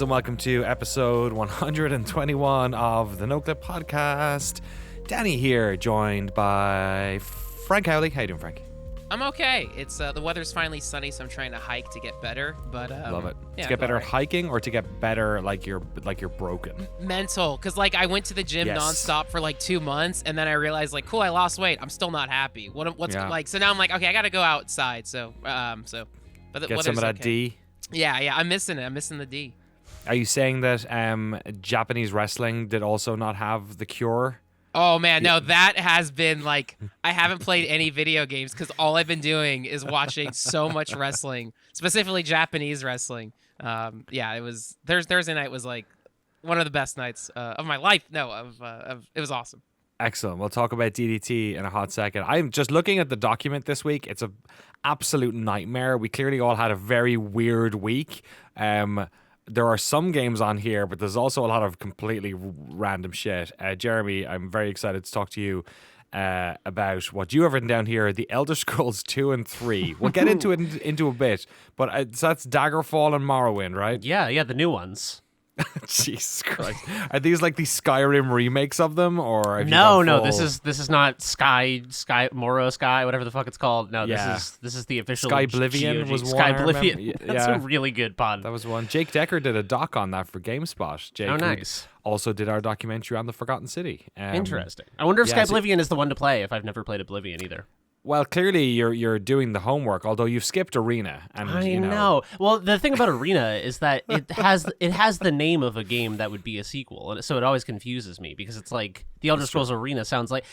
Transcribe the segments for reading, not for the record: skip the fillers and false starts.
And welcome to episode 121 of the Noclip podcast. Danny here, joined by Frank Howley. How you doing, Frank? I'm okay. It's the weather's finally sunny, so I'm trying to hike to get better. But love it. Yeah, to get better at hiking, or to get better like you're broken. Mental, because I went to the gym nonstop for 2 months, and then I realized cool, I lost weight. I'm still not happy. What's so now I'm okay, I got to go outside. So but the get some of that D. Yeah, I'm missing it. I'm missing the D. Are you saying that Japanese wrestling did also not have the cure? Oh, man, no, that has been, I haven't played any video games because all I've been doing is watching so much wrestling, specifically Japanese wrestling. It was, Thursday night was, one of the best nights of my life. No, it was awesome. Excellent. We'll talk about DDT in a hot second. I'm just looking at the document this week. It's an absolute nightmare. We clearly all had a very weird week. There are some games on here, but there's also a lot of completely random shit. Jeremy, I'm very excited to talk to you about what you have written down here, The Elder Scrolls 2 and 3. We'll get into it into a bit, but so that's Daggerfall and Morrowind, right? Yeah, the new ones. Jesus Christ. Are these the Skyrim remakes of them, or have no, this is not Sky Morrow Sky, whatever the fuck it's called. No, this is the official Skyblivion was one. Skyblivion. That's a really good pun. That was one. Jake Decker did a doc on that for GameSpot. Jake, nice. Also did our documentary on the Forgotten City. Interesting. I wonder if Skyblivion is the one to play if I've never played Oblivion either. Well, clearly you're doing the homework, although you've skipped Arena. And, I know. Well, the thing about Arena is that it has the name of a game that would be a sequel, and so it always confuses me because it's The Elder Scrolls Arena sounds like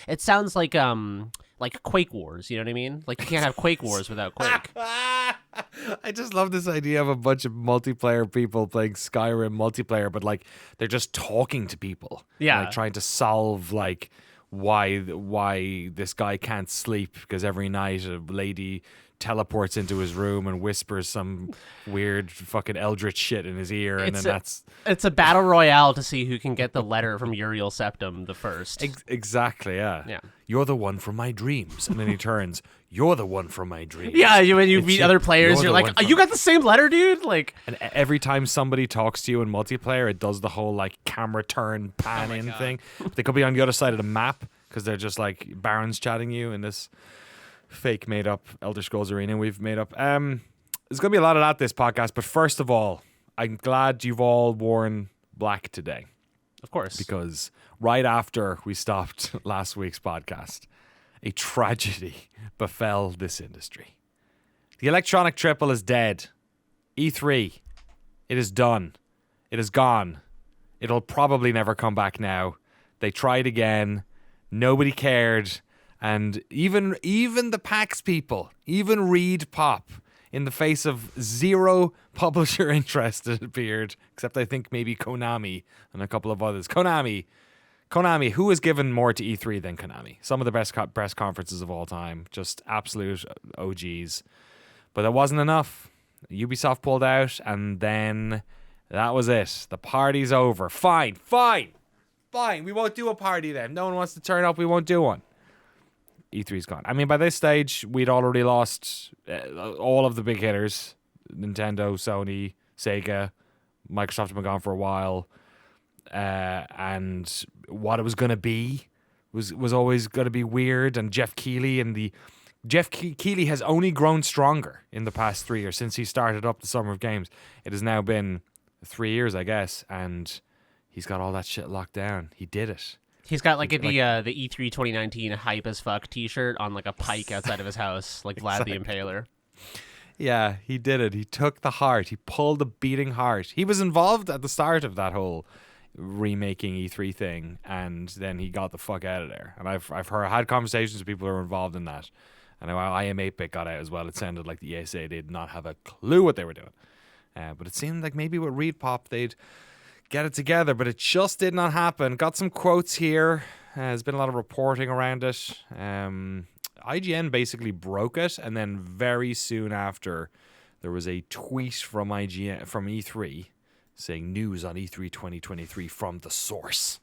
Quake Wars. You know what I mean? You can't have Quake Wars without Quake. I just love this idea of a bunch of multiplayer people playing Skyrim multiplayer, but they're just talking to people. Yeah, trying to solve why this guy can't sleep because every night a lady teleports into his room and whispers some weird fucking eldritch shit in his ear, and it's a battle royale to see who can get the letter from Uriel Septim the first. Exactly, yeah. You're the one from my dreams, and then he turns. You're the one from my dreams. Yeah, when you meet other players, you're like, you got the same letter, dude. And every time somebody talks to you in multiplayer, it does the whole camera turn pan in thing. They could be on the other side of the map because they're just barons chatting you in this fake made up Elder Scrolls Arena we've made up. There's gonna be a lot of that this podcast, but first of all, I'm glad you've all worn black today. Of course, because right after we stopped last week's podcast, a tragedy befell this industry. The electronic triple is dead. E3, it is done. It is gone. It'll probably never come back now. They tried again. Nobody cared. And even the PAX people, even Reed Pop, in the face of zero publisher interest, it appeared, except I think maybe Konami and a couple of others. Konami, who has given more to E3 than Konami? Some of the best press conferences of all time, just absolute OGs. But that wasn't enough. Ubisoft pulled out, and then that was it. The party's over. Fine. We won't do a party then. No one wants to turn up. We won't do one. E3's gone. I mean, by this stage, we'd already lost all of the big hitters. Nintendo, Sony, Sega, Microsoft have been gone for a while. And what it was going to be was always going to be weird. And Jeff Keighley Keighley has only grown stronger in the past 3 years since he started up the Summer of Games. It has now been 3 years, I guess, and he's got all that shit locked down. He did it. He's got the E3 2019 hype as fuck T-shirt on a pike outside of his house, like Vlad the Impaler. Yeah, he did it. He took the heart. He pulled the beating heart. He was involved at the start of that whole remaking E3 thing, and then he got the fuck out of there. And I've had conversations with people who are involved in that. And when IM8-Bit got out as well, it sounded like the ESA did not have a clue what they were doing. But it seemed like maybe with ReedPop they'd get it together, but it just did not happen. Got some quotes here. There's been a lot of reporting around it. IGN basically broke it, and then very soon after, there was a tweet from IGN from E3 saying news on E3 2023 from the source.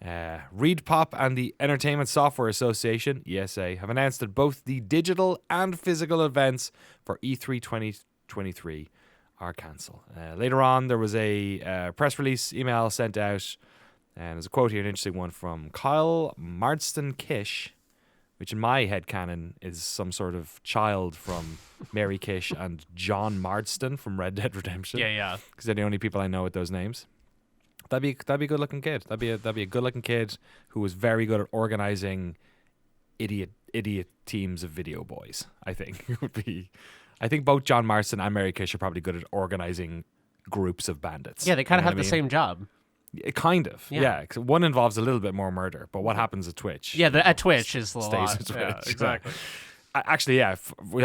ReedPop and the Entertainment Software Association (ESA) have announced that both the digital and physical events for E3 2023 are cancelled. Later on, there was a press release email sent out, and there's a quote here, an interesting one from Kyle Marston-Kish, which in my headcanon is some sort of child from Mary Kish and John Marston from Red Dead Redemption. Yeah. Because they're the only people I know with those names. That'd be a good looking kid. That'd be a good looking kid who was very good at organizing idiot teams of video boys. I think it would be. I think both John Marston and Mary Kish are probably good at organizing groups of bandits. Yeah, they kind of You know have what the I same job. mean? Kind of. Yeah. Yeah. 'Cause one involves a little bit more murder, but what happens at Twitch? Yeah, at Twitch is a stays lot. at Twitch. Yeah, exactly. Actually, yeah.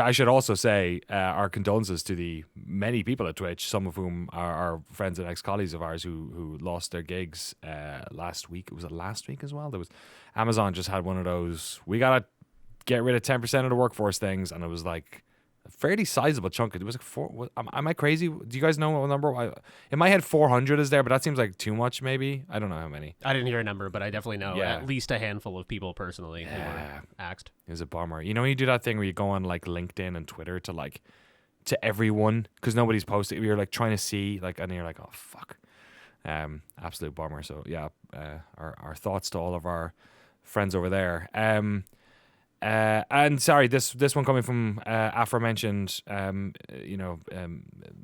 I should also say our condolences to the many people at Twitch, some of whom are friends and ex-colleagues of ours who lost their gigs last week. Was it last week as well? There was Amazon just had one of those. We gotta get rid of 10% of the workforce things, and it was like a fairly sizable chunk. It was like four. Am I crazy? Do you guys know what number? In my head, 400 is there, but that seems like too much. Maybe I don't know how many. I didn't hear a number, but I definitely know Yeah. at least a handful of people personally who were axed. It was a bummer. You know when you do that thing where you go on like LinkedIn and Twitter to everyone because nobody's posting. You're like trying to see and you're like, oh fuck, absolute bummer. So yeah, our thoughts to all of our friends over there. And sorry, this one coming from aforementioned,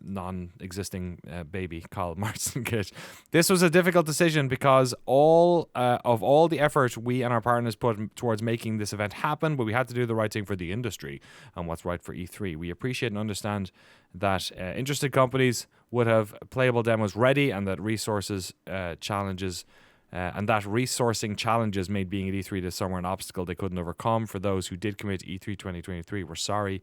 non-existing baby Kyle Marston-Kish. This was a difficult decision because all the effort we and our partners put towards making this event happen, but we had to do the right thing for the industry and what's right for E3. We appreciate and understand that interested companies would have playable demos ready and that resourcing challenges made being at E3 this summer an obstacle they couldn't overcome. For those who did commit to E3 2023, we're sorry.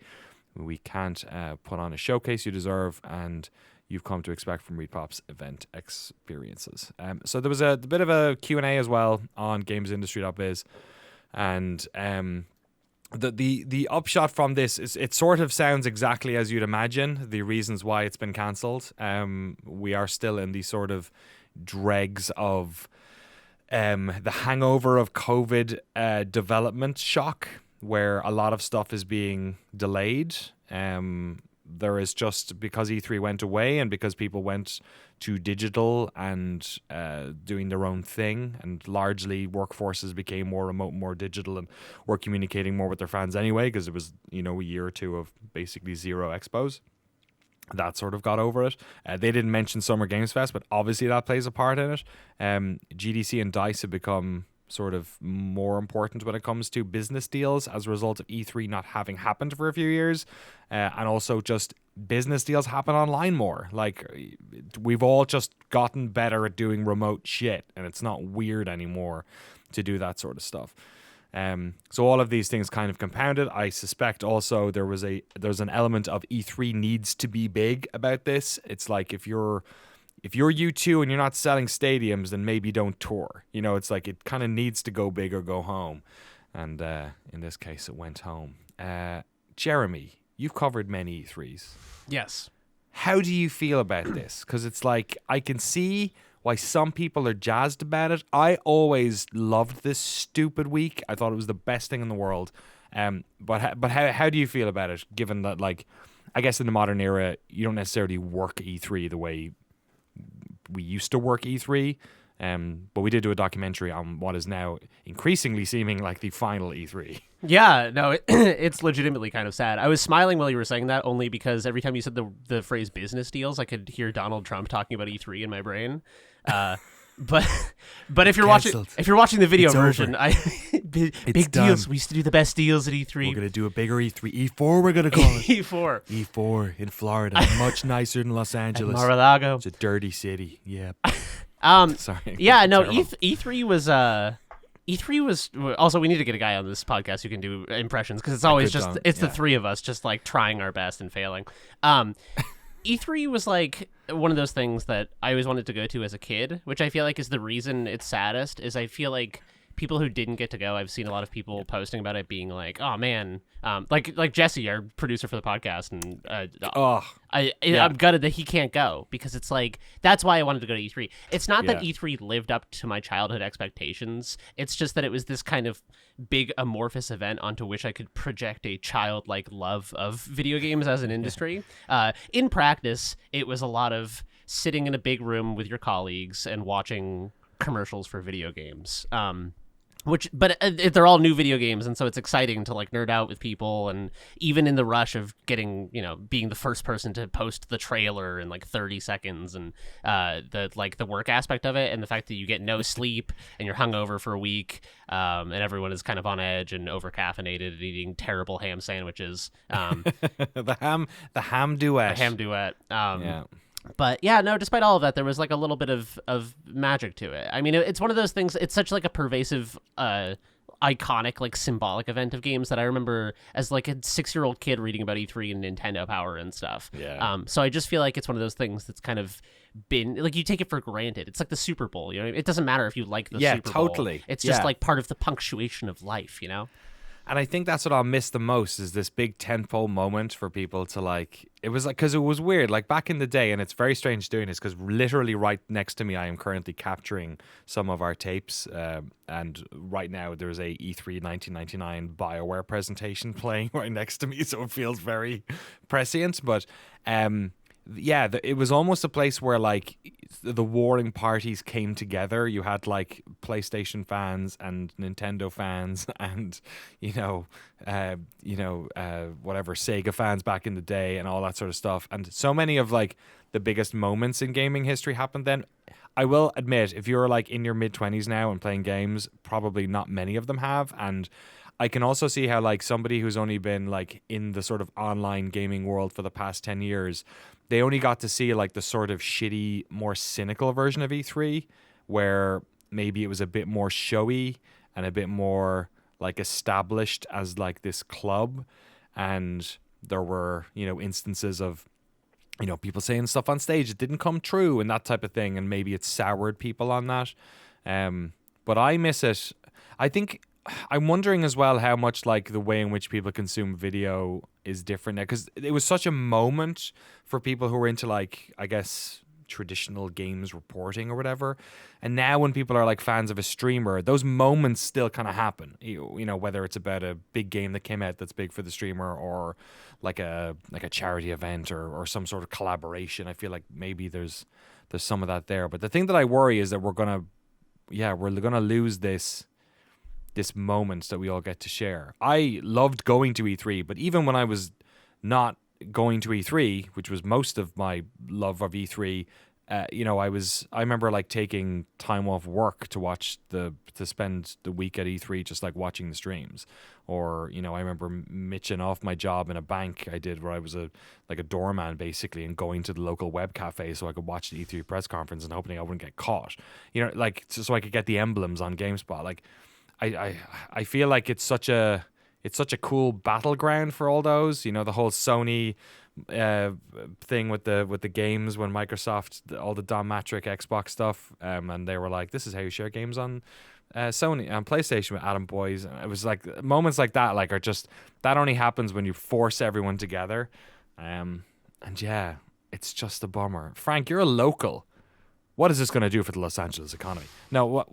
We can't put on a showcase you deserve and you've come to expect from ReedPop's event experiences. So there was a bit of a Q&A as well on gamesindustry.biz, and the upshot from this is it sort of sounds exactly as you'd imagine the reasons why it's been cancelled. We are still in the sort of dregs of the hangover of COVID development shock, where a lot of stuff is being delayed. There is just because E3 went away and because people went to digital and doing their own thing, and largely workforces became more remote, more digital, and were communicating more with their fans anyway because it was a year or two of basically zero expos. That sort of got over it. They didn't mention Summer Games Fest, but obviously that plays a part in it. GDC and DICE have become sort of more important when it comes to business deals as a result of E3 not having happened for a few years. And also just business deals happen online more. Like, we've all just gotten better at doing remote shit, and it's not weird anymore to do that sort of stuff. So all of these things kind of compounded. I suspect also there's an element of E3 needs to be big about this. It's like if you're U2 and you're not selling stadiums, then maybe don't tour. It's like it kind of needs to go big or go home. And in this case, it went home. Jeremy, you've covered many E3s. Yes. How do you feel about this? Because it's like I can see why some people are jazzed about it. I always loved this stupid week. I thought it was the best thing in the world. But how do you feel about it, given that, like, I guess in the modern era, you don't necessarily work E3 the way we used to work E3. But we did do a documentary on what is now increasingly seeming like the final E3. Yeah, no, it's legitimately kind of sad. I was smiling while you were saying that only because every time you said the phrase business deals, I could hear Donald Trump talking about E3 in my brain. But if you're watching the video version, big deals. We used to do the best deals at E3. We're gonna do a bigger E3. E4 we're gonna call it. E4. E4 in Florida, much nicer than Los Angeles. Mar-a-Lago. It's a dirty city. Yeah. Sorry. Yeah, no, E3 was E3 was also, we need to get a guy on this podcast who can do impressions, because it's always just the three of us just like trying our best and failing. E3 was like one of those things that I always wanted to go to as a kid, which I feel like is the reason it's saddest. Is I feel like people who didn't get to go, I've seen a lot of people posting about it, being like, "Oh man," like Jesse, our producer for the podcast, and I'm gutted that he can't go because it's like that's why I wanted to go to E3. It's not that E3 lived up to my childhood expectations. It's just that it was this kind of big amorphous event onto which I could project a childlike love of video games as an industry. In practice, it was a lot of sitting in a big room with your colleagues and watching commercials for video games. But they're all new video games, and so it's exciting to like nerd out with people, and even in the rush of getting, being the first person to post the trailer in like 30 seconds, and the work aspect of it, and the fact that you get no sleep and you're hungover for a week, and everyone is kind of on edge and over caffeinated and eating terrible ham sandwiches. The ham duet. Yeah. But yeah, no, despite all of that, there was like a little bit of magic to it. I mean, it's one of those things, it's such like a pervasive, iconic, like symbolic event of games that I remember as like a 6-year-old kid reading about E3 and Nintendo Power and stuff. Yeah. So I just feel like it's one of those things that's kind of been like you take it for granted. It's like the Super Bowl, it doesn't matter if you like the Super Bowl. Yeah, totally. It's just like part of the punctuation of life, And I think that's what I'll miss the most is this big tentpole moment for people to like. It was like, because it was weird, like back in the day, and it's very strange doing this because literally right next to me, I am currently capturing some of our tapes. And right now, there's a E3 1999 BioWare presentation playing right next to me, so it feels very prescient. But it was almost a place where like the warring parties came together. You had like PlayStation fans and Nintendo fans and whatever Sega fans back in the day and all that sort of stuff. And so many of like the biggest moments in gaming history happened then. I will admit, if you're like in your mid-20s now and playing games, probably not many of them have. And I can also see how like somebody who's only been like in the sort of online gaming world for the past 10 years, they only got to see like the sort of shitty, more cynical version of E3 where maybe it was a bit more showy and a bit more like established as like this club. And there were, instances of, people saying stuff on stage that didn't come true and that type of thing. And maybe it soured people on that. But I miss it. I think I'm wondering as well how much like the way in which people consume video is different now, because it was such a moment for people who were into like, I guess, traditional games reporting or whatever. And now when people are like fans of a streamer, those moments still kind of happen, whether it's about a big game that came out that's big for the streamer or like a charity event or some sort of collaboration. I feel like maybe there's some of that there. But the thing that I worry is that we're gonna lose this moment that we all get to share. I loved going to E3, but even when I was not going to E3, which was most of my love of E3, I remember like taking time off work to spend the week at E3 just like watching the streams. Or, I remember mitching off my job in a bank I did where I was a doorman basically, and going to the local web cafe so I could watch the E3 press conference and hoping I wouldn't get caught. So I could get the emblems on GameSpot. Like I feel like it's such a cool battleground for all those. The whole Sony thing with the games when Microsoft, all the Don Matrick Xbox stuff, and they were like, this is how you share games on Sony and PlayStation with Adam Boyes. And it was like moments like that, like, are just, that only happens when you force everyone together. And yeah, it's just a bummer. Frank, you're a local. What is this going to do for the Los Angeles economy? No,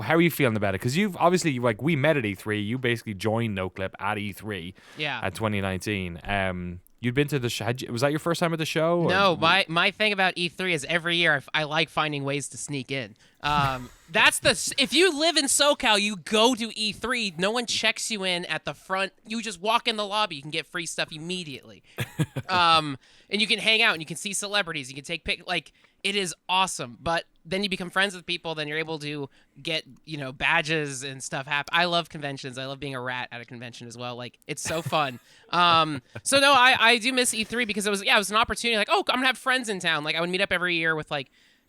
how are you feeling about it? Because you've obviously, like, we met at E3. You basically joined Noclip at E3 at 2019. You'd been to the show. Was that your first time at the show? Or? No, my thing about E3 is every year I like finding ways to sneak in. If you live in SoCal, you go to E3. No one checks you in at the front. You just walk in the lobby. You can get free stuff immediately. And you can hang out and you can see celebrities. You can take it is awesome. But then you become friends with people. Then you're able to get, badges and stuff happen. I love conventions. I love being a rat at a convention as well. Like, it's so fun. So no, I do miss E3 because it was an opportunity. Like, oh, I'm gonna have friends in town. Like, I would meet up every year with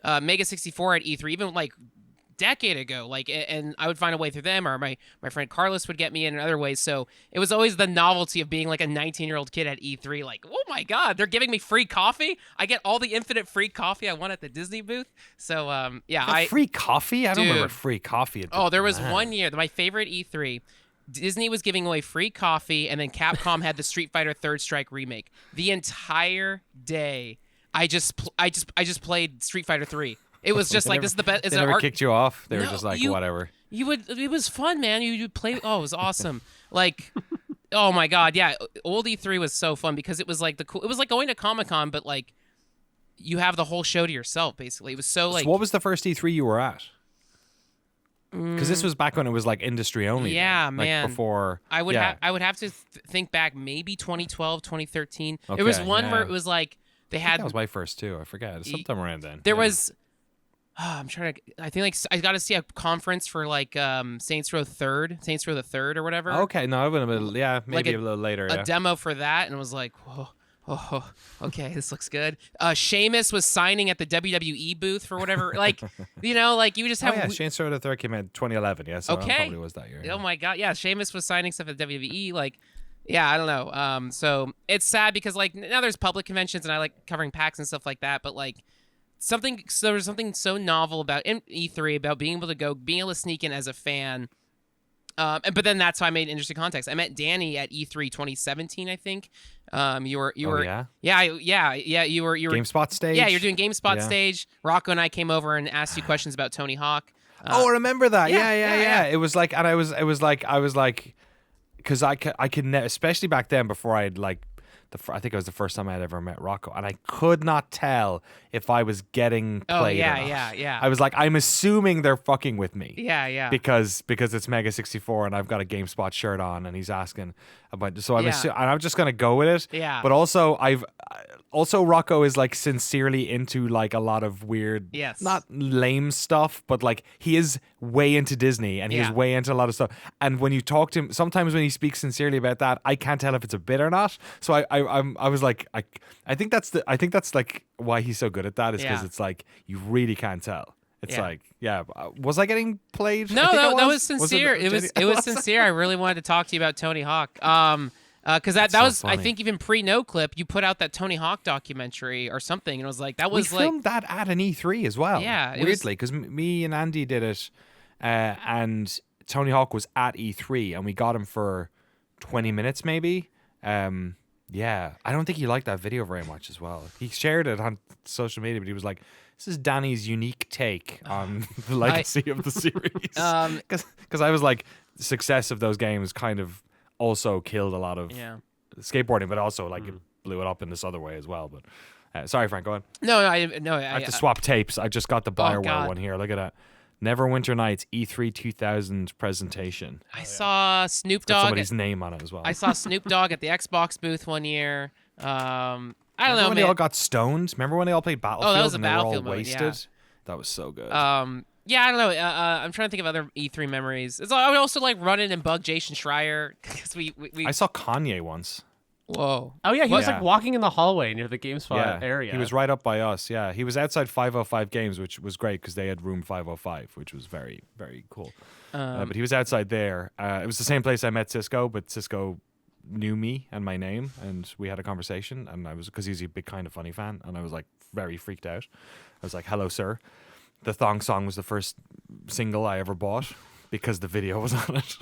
Mega 64 at E3. Even like decade ago. Like, and I would find a way through them, or my friend Carlos would get me in other ways. So it was always the novelty of being like a 19-year-old kid at E3. Like, oh my God, they're giving me free coffee. I get all the infinite free coffee I want at the Disney booth. So yeah, free coffee. I don't Dude. remember free coffee. there was one year, my favorite E3. Disney was giving away free coffee, and then Capcom had the Street Fighter Third Strike remake. The entire day, I just played Street Fighter 3. It was just like, this is the best. They never kicked you off. They were No, just like, you- whatever. It was fun, man. You would play. Oh, it was awesome. Like, oh my God, yeah. Old E3 was so fun because it was like it was like going to Comic-Con, but like you have the whole show to yourself. Basically, it was so like. So what was the first E3 you were at? Because this was back when it was like industry only. Yeah, then. man. Like before. I would yeah. I would have to think back, maybe 2012, 2013. Okay, There was one yeah. where it was like they I think had that was my first too. I forget. Sometime around then. there Yeah. was. I'm trying to. I think like I got to see a conference for like Saints Row the Third or whatever. Okay, no, it would have been, yeah, maybe a little later. A Yeah. demo for that, and it was like, whoa. Oh, okay, this looks good. Sheamus was signing at the WWE booth for whatever, like, you know, like you just Oh have. yeah, Shane Starr the Third came in 2011. Yeah, so Okay. it probably was that year. Oh my God, yeah, Sheamus was signing stuff at WWE, like, yeah, I don't know. So it's sad because like now there's public conventions and I like covering PAX and stuff like that, but like there was something so novel about E3 about being able to sneak in as a fan. But then that's how I made interesting context. I met Danny at E3 2017, I think. You were yeah? you were GameSpot stage. Yeah, you're doing GameSpot Yeah. stage. Rocco and I came over and asked you questions about Tony Hawk. Oh, I remember that. yeah, Yeah. It was like, and I was like, because I could especially back then before I'd like, I think it was the first time I had ever met Rocco, and I could not tell if I was getting played. yeah, or not. yeah. I was like, I'm assuming they're fucking with me. Yeah. Because it's Mega 64 and I've got a GameSpot shirt on and he's asking about, so Yeah. and I'm just gonna go with it. Yeah. But also Rocco is like sincerely into like a lot of weird, Yes. not lame stuff, but like he is way into Disney and he's Yeah. way into a lot of stuff. And when you talk to him, sometimes when he speaks sincerely about that, I can't tell if it's a bit or not. So I was like, I think that's like why he's so good at that is because Yeah. it's like you really can't tell. It's Yeah. like, yeah, was I getting played? No, I think I that was Was sincere. It was sincere. I really wanted to talk to you about Tony Hawk. Because that so was, I funny. think, even pre Noclip, you put out that Tony Hawk documentary or something, and it was like that We was like filmed that at an E3 as well. Yeah, it was- weirdly, because me and Andy did it, and Tony Hawk was at E3, and we got him for 20 minutes maybe. Yeah, I don't think he liked that video very much as well. He shared it on social media, but he was like, "This is Danny's unique take on the legacy of the series." Because I was like, the success of those games kind of also killed a lot of yeah. skateboarding, but also like it blew it up in this other way as well. But sorry, Frank, go on. I I have to swap tapes. I just got the Bioware God. one here. Look at that. Neverwinter Nights E3 2000 presentation. I saw Snoop Got Dogg. somebody's name on it as well. I saw Snoop Dogg at the Xbox booth one year. I don't Remember know, when man. they all got stoned? Remember when they all played Battlefield was a and they were all Battlefield moment, wasted? yeah. That was so good. Yeah, I don't know. I'm trying to think of other E3 memories. I would also like run in and bug Jason Schreier because we I saw Kanye once. whoa. Oh yeah, he was Yeah. like walking in the hallway near the GameSpot area. He was right up by us. Yeah, he was outside 505 Games, which was great because they had room 505, which was very, very cool. But he was outside there. It was the same place I met Cisco, but Cisco knew me and my name, and we had a conversation. And I was, because he's a big Kind of Funny fan, and I was like very freaked out. I was like, "Hello, sir." The Thong Song was the first single I ever bought because the video was on it.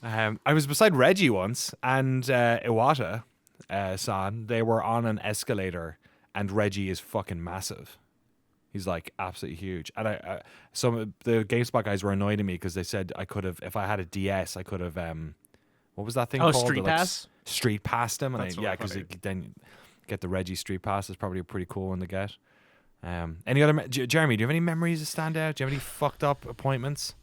I was beside Reggie once and Iwata san. They were on an escalator, and Reggie is fucking massive. He's like absolutely huge. And some of the GameSpot guys were annoyed at me because they said I could have, if I had a DS, I could have. What was that thing Oh, called? Street The, like, Pass? Street Passed him, and That's yeah, what because funny. then get the Reggie Street Pass is probably a pretty cool one to get. Any other Jeremy? Do you have any memories that stand out? Do you have any fucked up appointments?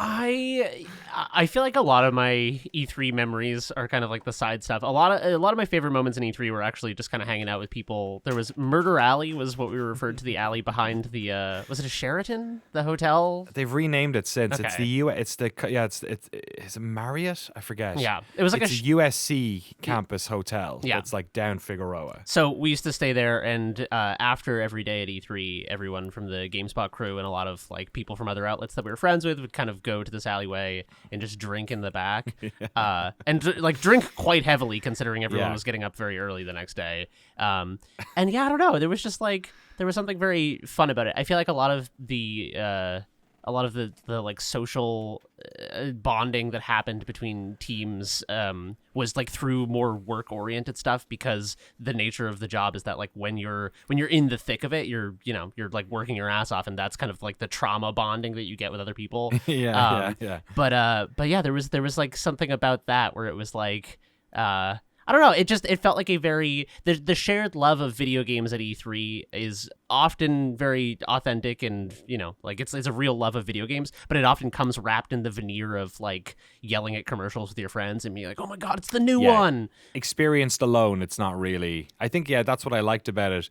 I feel like a lot of my E3 memories are kind of like the side stuff. A lot of my favorite moments in E3 were actually just kind of hanging out with people. There was Murder Alley was what we referred to the alley behind the was it a Sheraton, the hotel? They've renamed it since. Okay. It's the U. It's the yeah. It's is it Marriott? I forget. Yeah, it was like it's a USC campus hotel. Yeah. It's like down Figueroa. So we used to stay there, and after every day at E3, everyone from the GameSpot crew and a lot of like people from other outlets that we were friends with would kind of go to this alleyway and just drink in the back, and like drink quite heavily considering everyone was getting up very early the next day. And yeah, I don't know. There was just like there was something very fun about it. I feel like a lot of the like social bonding that happened between teams was like through more work oriented stuff, because the nature of the job is that like when you're in the thick of it, you're like working your ass off, and that's kind of like the trauma bonding that you get with other people. Yeah. But yeah, there was like something about that where it was like I don't know. It felt like a very the shared love of video games at E3 is often very authentic, and like it's a real love of video games, but it often comes wrapped in the veneer of like yelling at commercials with your friends and being like, "Oh my god, it's the new one." Experienced alone, it's not really. I think that's what I liked about it.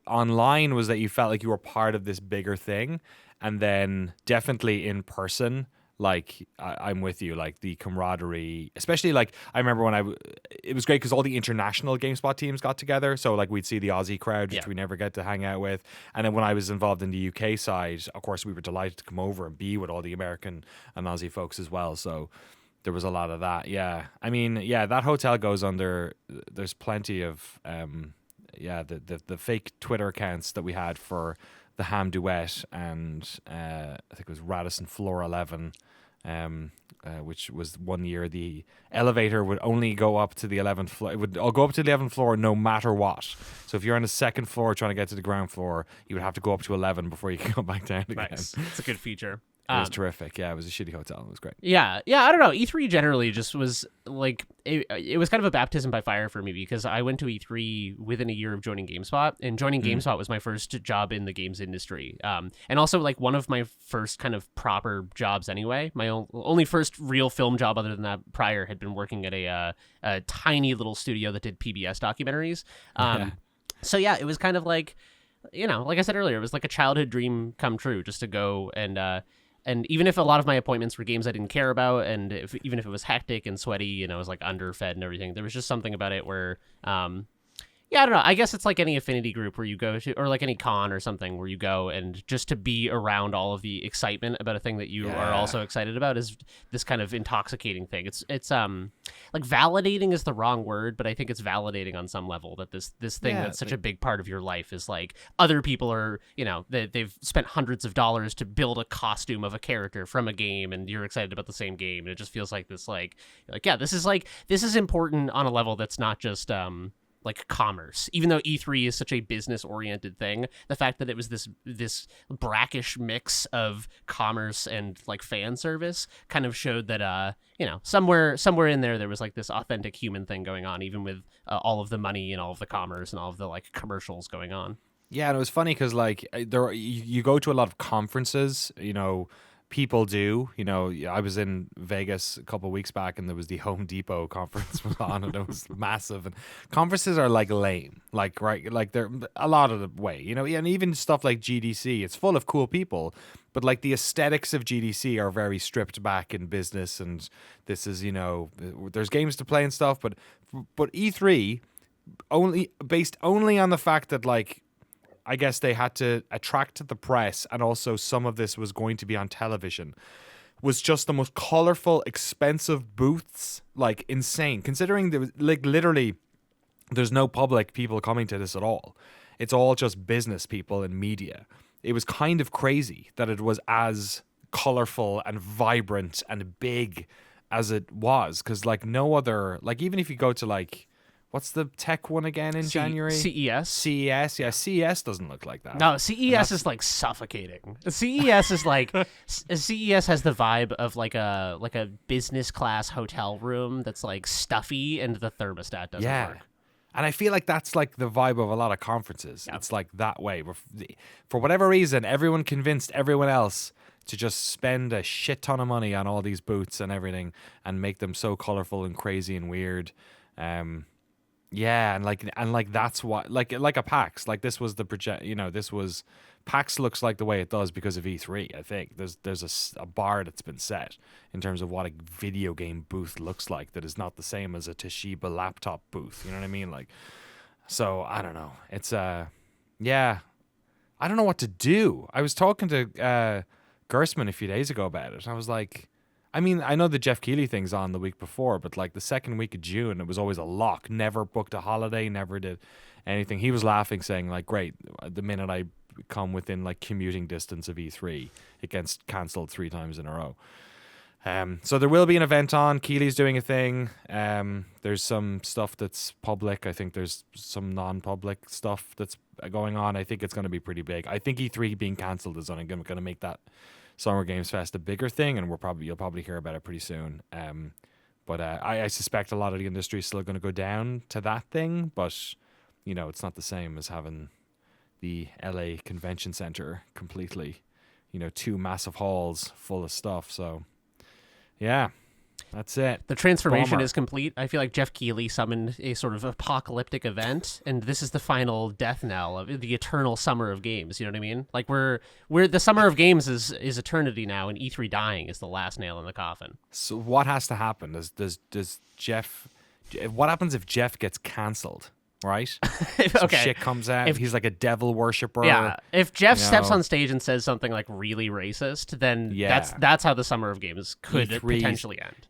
Online was that you felt like you were part of this bigger thing, and then definitely in person. Like I'm with you, like the camaraderie, especially like I remember when it was great because all the international GameSpot teams got together. So like we'd see the Aussie crowd, which we never get to hang out with. And then when I was involved in the UK side, of course, we were delighted to come over and be with all the American and Aussie folks as well. So there was a lot of that. Yeah. I mean, yeah, that hotel goes under, there's plenty of, the fake Twitter accounts that we had for the Ham Duet and I think it was Radisson Floor 11. Which was one year the elevator would only go up to the 11th floor. It would go up to the 11th floor no matter what. So if you're on the second floor trying to get to the ground floor, you would have to go up to 11 before you can go back down again. Nice. It's a good feature. It was terrific. Yeah, it was a shitty hotel. It was great. Yeah. I don't know. E3 generally just was like it was kind of a baptism by fire for me, because I went to E3 within a year of joining GameSpot, and joining GameSpot was my first job in the games industry, and also like one of my first kind of proper jobs anyway. My only first real film job other than that prior had been working at a tiny little studio that did PBS documentaries. So yeah, it was kind of like, like I said earlier, it was like a childhood dream come true just to go and even if a lot of my appointments were games I didn't care about, and even if it was hectic and sweaty and I was like underfed and everything, there was just something about it where, I don't know. I guess it's like any affinity group where you go to, or like any con or something where you go, and just to be around all of the excitement about a thing that you are also excited about is this kind of intoxicating thing. It's like validating is the wrong word, but I think it's validating on some level that this thing that's such a big part of your life is like other people are, they've spent hundreds of dollars to build a costume of a character from a game, and you're excited about the same game, and it just feels like this this is important on a level that's not just like commerce. Even though E3 is such a business oriented thing, the fact that it was this brackish mix of commerce and like fan service kind of showed that somewhere in there was like this authentic human thing going on, even with all of the money and all of the commerce and all of the like commercials going on. Yeah, and it was funny because like you go to a lot of conferences, people do. I was in Vegas a couple of weeks back, and there was the Home Depot conference was on, and it was massive. And conferences are like lame, like right, like they're a lot of the way, and even stuff like GDC, it's full of cool people, but like the aesthetics of GDC are very stripped back in business, and this is there's games to play and stuff, but E3 based only on the fact that like, I guess they had to attract the press, and also some of this was going to be on television, was just the most colorful, expensive booths, like insane. Considering there was like literally, there's no public people coming to this at all. It's all just business people and media. It was kind of crazy that it was as colorful and vibrant and big as it was, because like no other, like even if you go to like, what's the tech one again in January? CES. CES, yeah. CES doesn't look like that. No, CES is like suffocating. CES is like CES has the vibe of like a business class hotel room that's like stuffy and the thermostat doesn't work. And I feel like that's like the vibe of a lot of conferences. Yeah. It's like that way. For whatever reason, everyone convinced everyone else to just spend a shit ton of money on all these booths and everything and make them so colorful and crazy and weird. Yeah, and like that's what like a PAX. Like this was the project. This was PAX looks like the way it does because of E3. I think there's a bar that's been set in terms of what a video game booth looks like that is not the same as a Toshiba laptop booth. You know what I mean? Like, so I don't know. It's yeah, I don't know what to do. I was talking to Gersman a few days ago about it. I was like, I mean, I know the Jeff Keighley thing's on the week before, but like the second week of June, it was always a lock. Never booked a holiday, never did anything. He was laughing, saying like, great, the minute I come within like commuting distance of E3, it gets cancelled 3 times in a row. So there will be an event on. Keighley's doing a thing. There's some stuff that's public. I think there's some non-public stuff that's going on. I think it's going to be pretty big. I think E3 being cancelled is only going to make that Summer Games Fest a bigger thing, and you'll probably hear about it pretty soon. But I suspect a lot of the industry is still going to go down to that thing, but it's not the same as having the LA Convention Center completely, 2 massive halls full of stuff. So yeah, that's it. The transformation Bummer. is complete. I feel like Jeff Keighley summoned a sort of apocalyptic event, and this is the final death knell of the eternal summer of games. You know what I mean? Like we're the summer of games is eternity now, and E3 dying is the last nail in the coffin. So what has to happen? Does Jeff? What happens if Jeff gets cancelled? Right? Some Okay. shit comes out. If he's like a devil worshiper. Yeah, if Jeff you steps know. on stage and says something like really racist, then Yeah. that's how the summer of games could E3's potentially end.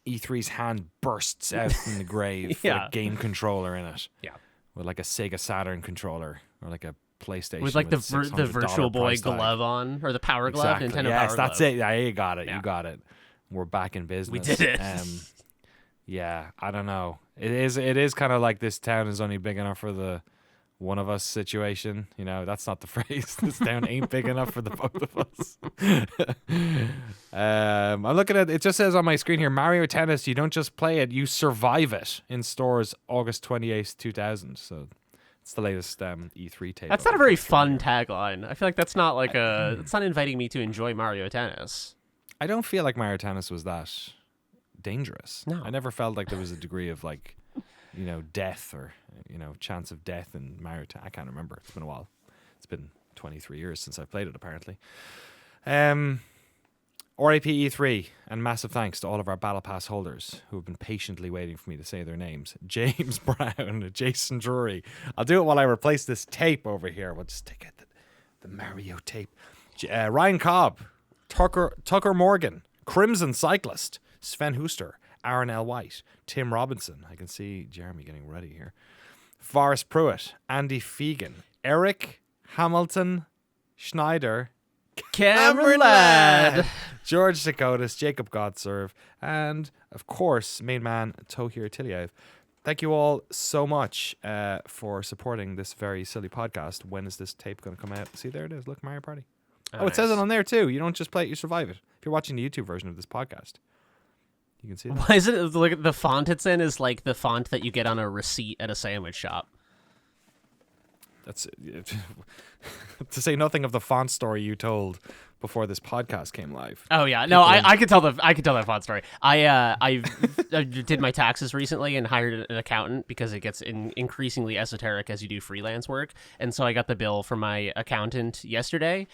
E3's hand bursts out from the grave with Yeah. a game controller in it. Yeah. With like a Sega Saturn controller or like a PlayStation. With like the $600 Virtual Boy price tag. glove on, or the Power Glove, Exactly. Nintendo Yes, Power that's Glove. it. Yeah, you got it. Yeah. You got it. We're back in business. We did it. Yeah, I don't know. It is kind of like this town is only big enough for the one of us situation. That's not the phrase. This town ain't big enough for the both of us. I'm looking at it. Just says on my screen here, Mario Tennis. You don't just play it, you survive it. In stores August 28th, 2000. So it's the latest E3 tape. That's not a very fun tagline. I feel like that's not like it's not inviting me to enjoy Mario Tennis. I don't feel like Mario Tennis was that dangerous. No. I never felt like there was a degree of like, death or, chance of death in Mario Tennis. I can't remember. It's been a while. It's been 23 years since I've played it, apparently. RIP E3, and massive thanks to all of our Battle Pass holders who have been patiently waiting for me to say their names. James Brown, Jason Drury. I'll do it while I replace this tape over here. We'll just take out the Mario tape. Ryan Cobb, Tucker Morgan, Crimson Cyclist, Sven Huster, Aaron L. White, Tim Robinson. I can see Jeremy getting ready here. Forrest Pruitt, Andy Fegan, Eric Hamilton Schneider, Cameron Ladd. George Dakotas, Jacob Godserve, and of course, main man Tohir Tiliev. Thank you all so much for supporting this very silly podcast. When is this tape going to come out? See, there it is. Look, Mario Party. Oh, it says it on there too. You don't just play it, you survive it. If you're watching the YouTube version of this podcast, you can see that. Why is it like the font it's in is like the font that you get on a receipt at a sandwich shop? That's to say nothing of the font story you told before this podcast came live. Oh yeah, no, I could tell that font story. I did my taxes recently and hired an accountant because it gets increasingly esoteric as you do freelance work, and so I got the bill from my accountant yesterday.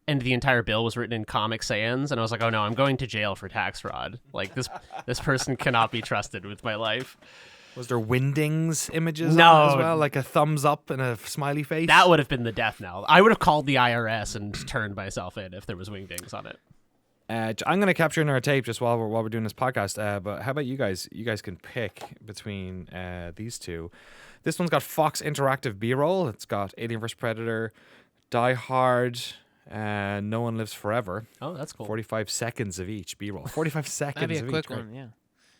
And the entire bill was written in Comic Sans, and I was like, "Oh no, I'm going to jail for tax fraud. Like this person cannot be trusted with my life." Was there Windings images No. on it as well? Like a thumbs up and a smiley face? That would have been the death knell. I would have called the IRS and turned myself in if there was wingdings on it. I'm going to capture in our tape just while we're doing this podcast. But how about you guys? You guys can pick between these two. This one's got Fox Interactive B-roll. It's got Alien vs Predator, Die Hard, No One Lives Forever. Oh, that's cool. 45 seconds of each B-roll. 45 seconds That'd be a of quick each. Right? one, yeah.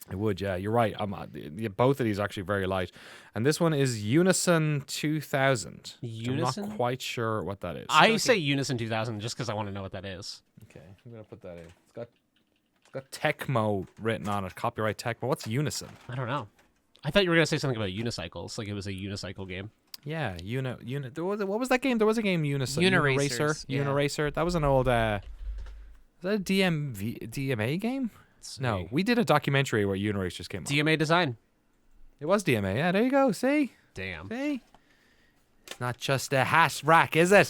It would, yeah. You're right. Both of these are actually very light. And this one is Unison 2000. Unison? I'm not quite sure what that is. I say Unison 2000 just because I want to know what that is. Okay, I'm going to put that in. It's got Tecmo written on it. Copyright Tecmo. What's Unison? I don't know. I thought you were going to say something about unicycles, like it was a unicycle game. Yeah, what was that game? There was a game, Unison. Uniracers, yeah. Uniracer. That was an old that a DMA game? Let's No, see. we did a documentary where Unirace just came out. DMA design. It was DMA. Yeah, there you go. See? Damn. See? It's not just a hat rack, is it?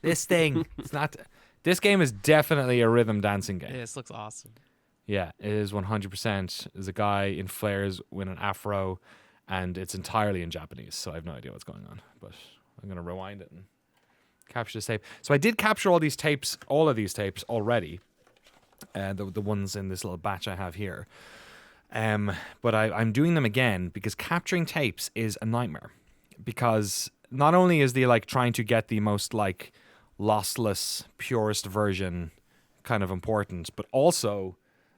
This thing. It's not. This game is definitely a rhythm dancing game. This looks awesome. Yeah, it is 100%. There's a guy in flares with an afro, and it's entirely in Japanese, so I have no idea what's going on. But I'm going to rewind it and capture this tape. So I did capture all of these tapes already, the ones in this little batch I have here. But I'm doing them again because capturing tapes is a nightmare. Because not only is the trying to get the most lossless, purest version kind of important, but also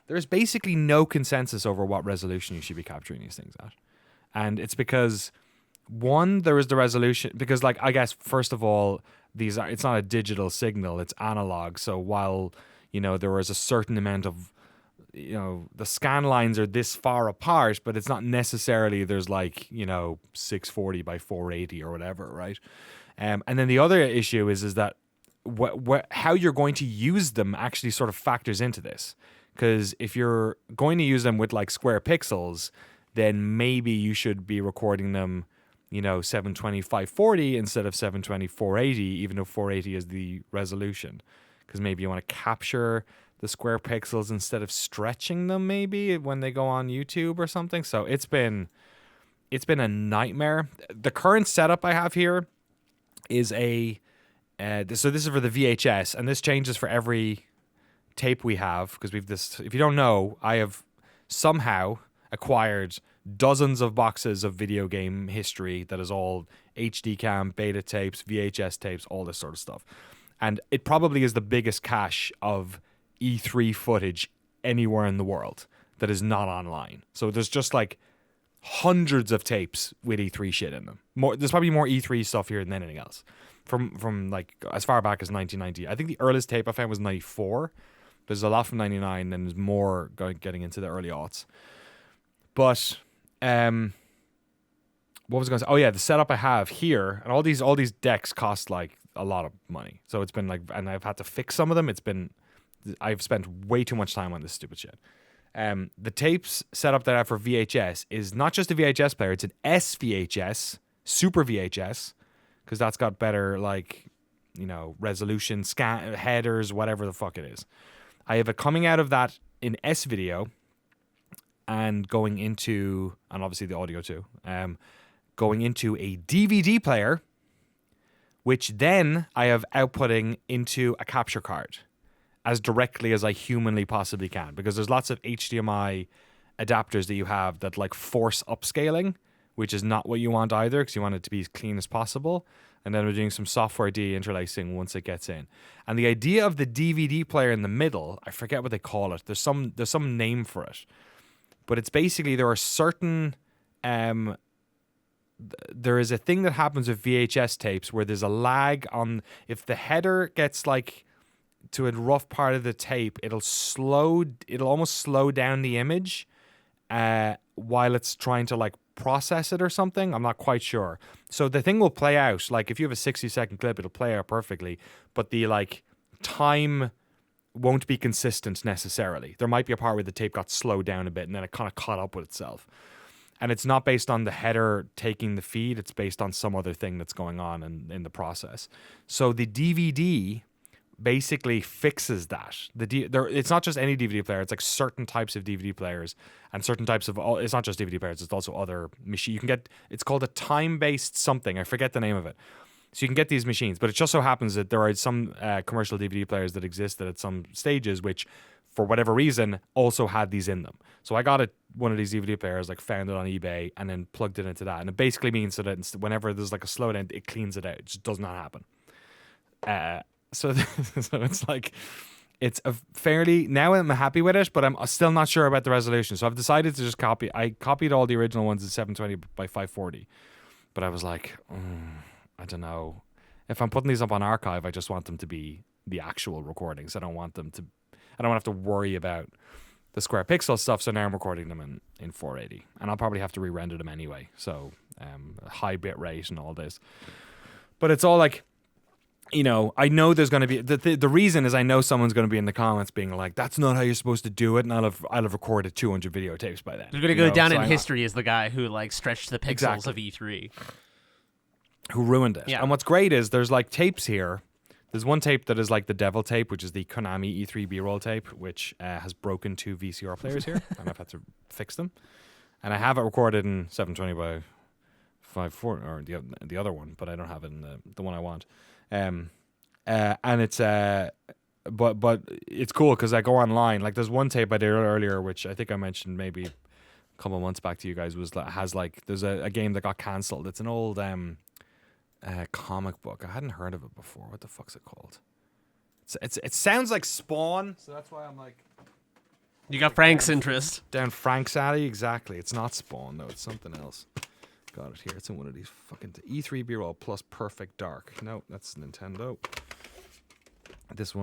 there's basically no consensus over what resolution you should be capturing these things at. And it's because there is the resolution, because I guess first of all, it's not a digital signal, it's analog. So while there was a certain amount of the scan lines are this far apart, but it's not necessarily there's 640 by 480 or whatever, right? And then the other issue is that how you're going to use them actually sort of factors into this. Because if you're going to use them with square pixels, then maybe you should be recording them 720 540 instead of 720 480, even though 480 is the resolution. Because maybe you want to capture the square pixels instead of stretching them maybe when they go on YouTube or something. So it's been a nightmare. The current setup I have here is so this is for the VHS, and this changes for every tape we have, because we've this. If you don't know, I have somehow acquired dozens of boxes of video game history that is all HD cam, beta tapes, VHS tapes, all this sort of stuff. And it probably is the biggest cache of E3 footage anywhere in the world that is not online. So there's just hundreds of tapes with E3 shit in them. There's probably more E3 stuff here than anything else. From as far back as 1990. I think the earliest tape I found was 94. There's a lot from 99, and there's more getting into the early aughts. But what was I going to say? Oh yeah, the setup I have here, and all these decks cost a lot of money. So it's been and I've had to fix some of them. I've spent way too much time on this stupid shit. The tapes setup that I have for VHS is not just a VHS player; it's an SVHS, Super VHS, because that's got better resolution, scan headers, whatever the fuck it is. I have it coming out of that in S video, and going into, and obviously the audio too, going into a DVD player, which then I have outputting into a capture card as directly as I humanly possibly can, because there's lots of HDMI adapters that you have that force upscaling, which is not what you want either, because you want it to be as clean as possible. And then we're doing some software de-interlacing once it gets in. And the idea of the DVD player in the middle, I forget what they call it. There's some name for it. But it's basically there are certain there is a thing that happens with VHS tapes where there's a lag on, if the header gets to a rough part of the tape, it'll almost slow down the image while it's trying to process it or something. I'm not quite sure. So the thing will play out, if you have a 60-second clip, it'll play out perfectly, but the time won't be consistent necessarily. There might be a part where the tape got slowed down a bit and then it kind of caught up with itself. And it's not based on the header taking the feed, it's based on some other thing that's going on in the process. So the DVD basically fixes that. It's not just any DVD player. It's certain types of DVD players and certain types of. It's not just DVD players. It's also other machines. You can get. It's called a time-based something. I forget the name of it. So you can get these machines, but it just so happens that there are some commercial DVD players that existed at some stages, which, for whatever reason, also had these in them. So I got one of these DVD players, found it on eBay, and then plugged it into that. And it basically means that whenever there's a slowdown, it cleans it out. It just does not happen. So it's it's a fairly, now I'm happy with it, but I'm still not sure about the resolution. So I've decided to just I copied all the original ones at 720 by 540. But I was I don't know. If I'm putting these up on archive, I just want them to be the actual recordings. I don't want to have to worry about the square pixel stuff. So now I'm recording them in 480. And I'll probably have to re-render them anyway. So high bit rate and all this. But it's all you know, I know there's going to be the reason is I know someone's going to be in the comments being like, "That's not how you're supposed to do it," and I'll have recorded 200 videotapes by then. You're gonna go down in history as the guy who like stretched the pixels of E3, who ruined it. Yeah. And what's great is there's like tapes here. There's one tape that is like the devil tape, which is the Konami E3 B-roll tape, which has broken 2 VCR players here, and I've had to fix them. And I have it recorded in 720 by 540, or the other one, but I don't have it in the one I want. And it's but it's cool because I go online. Like there's one tape I did earlier, which I think I mentioned maybe a couple of months back to you guys, there's a game that got cancelled. It's an old comic book. I hadn't heard of it before. What the fuck's it called? It sounds like Spawn, so that's why I'm like. You got Frank's interest. Down Frank's alley, exactly. It's not Spawn though. It's something else. Got it here. It's in one of these fucking E3 B-roll plus Perfect Dark. No, that's Nintendo. That's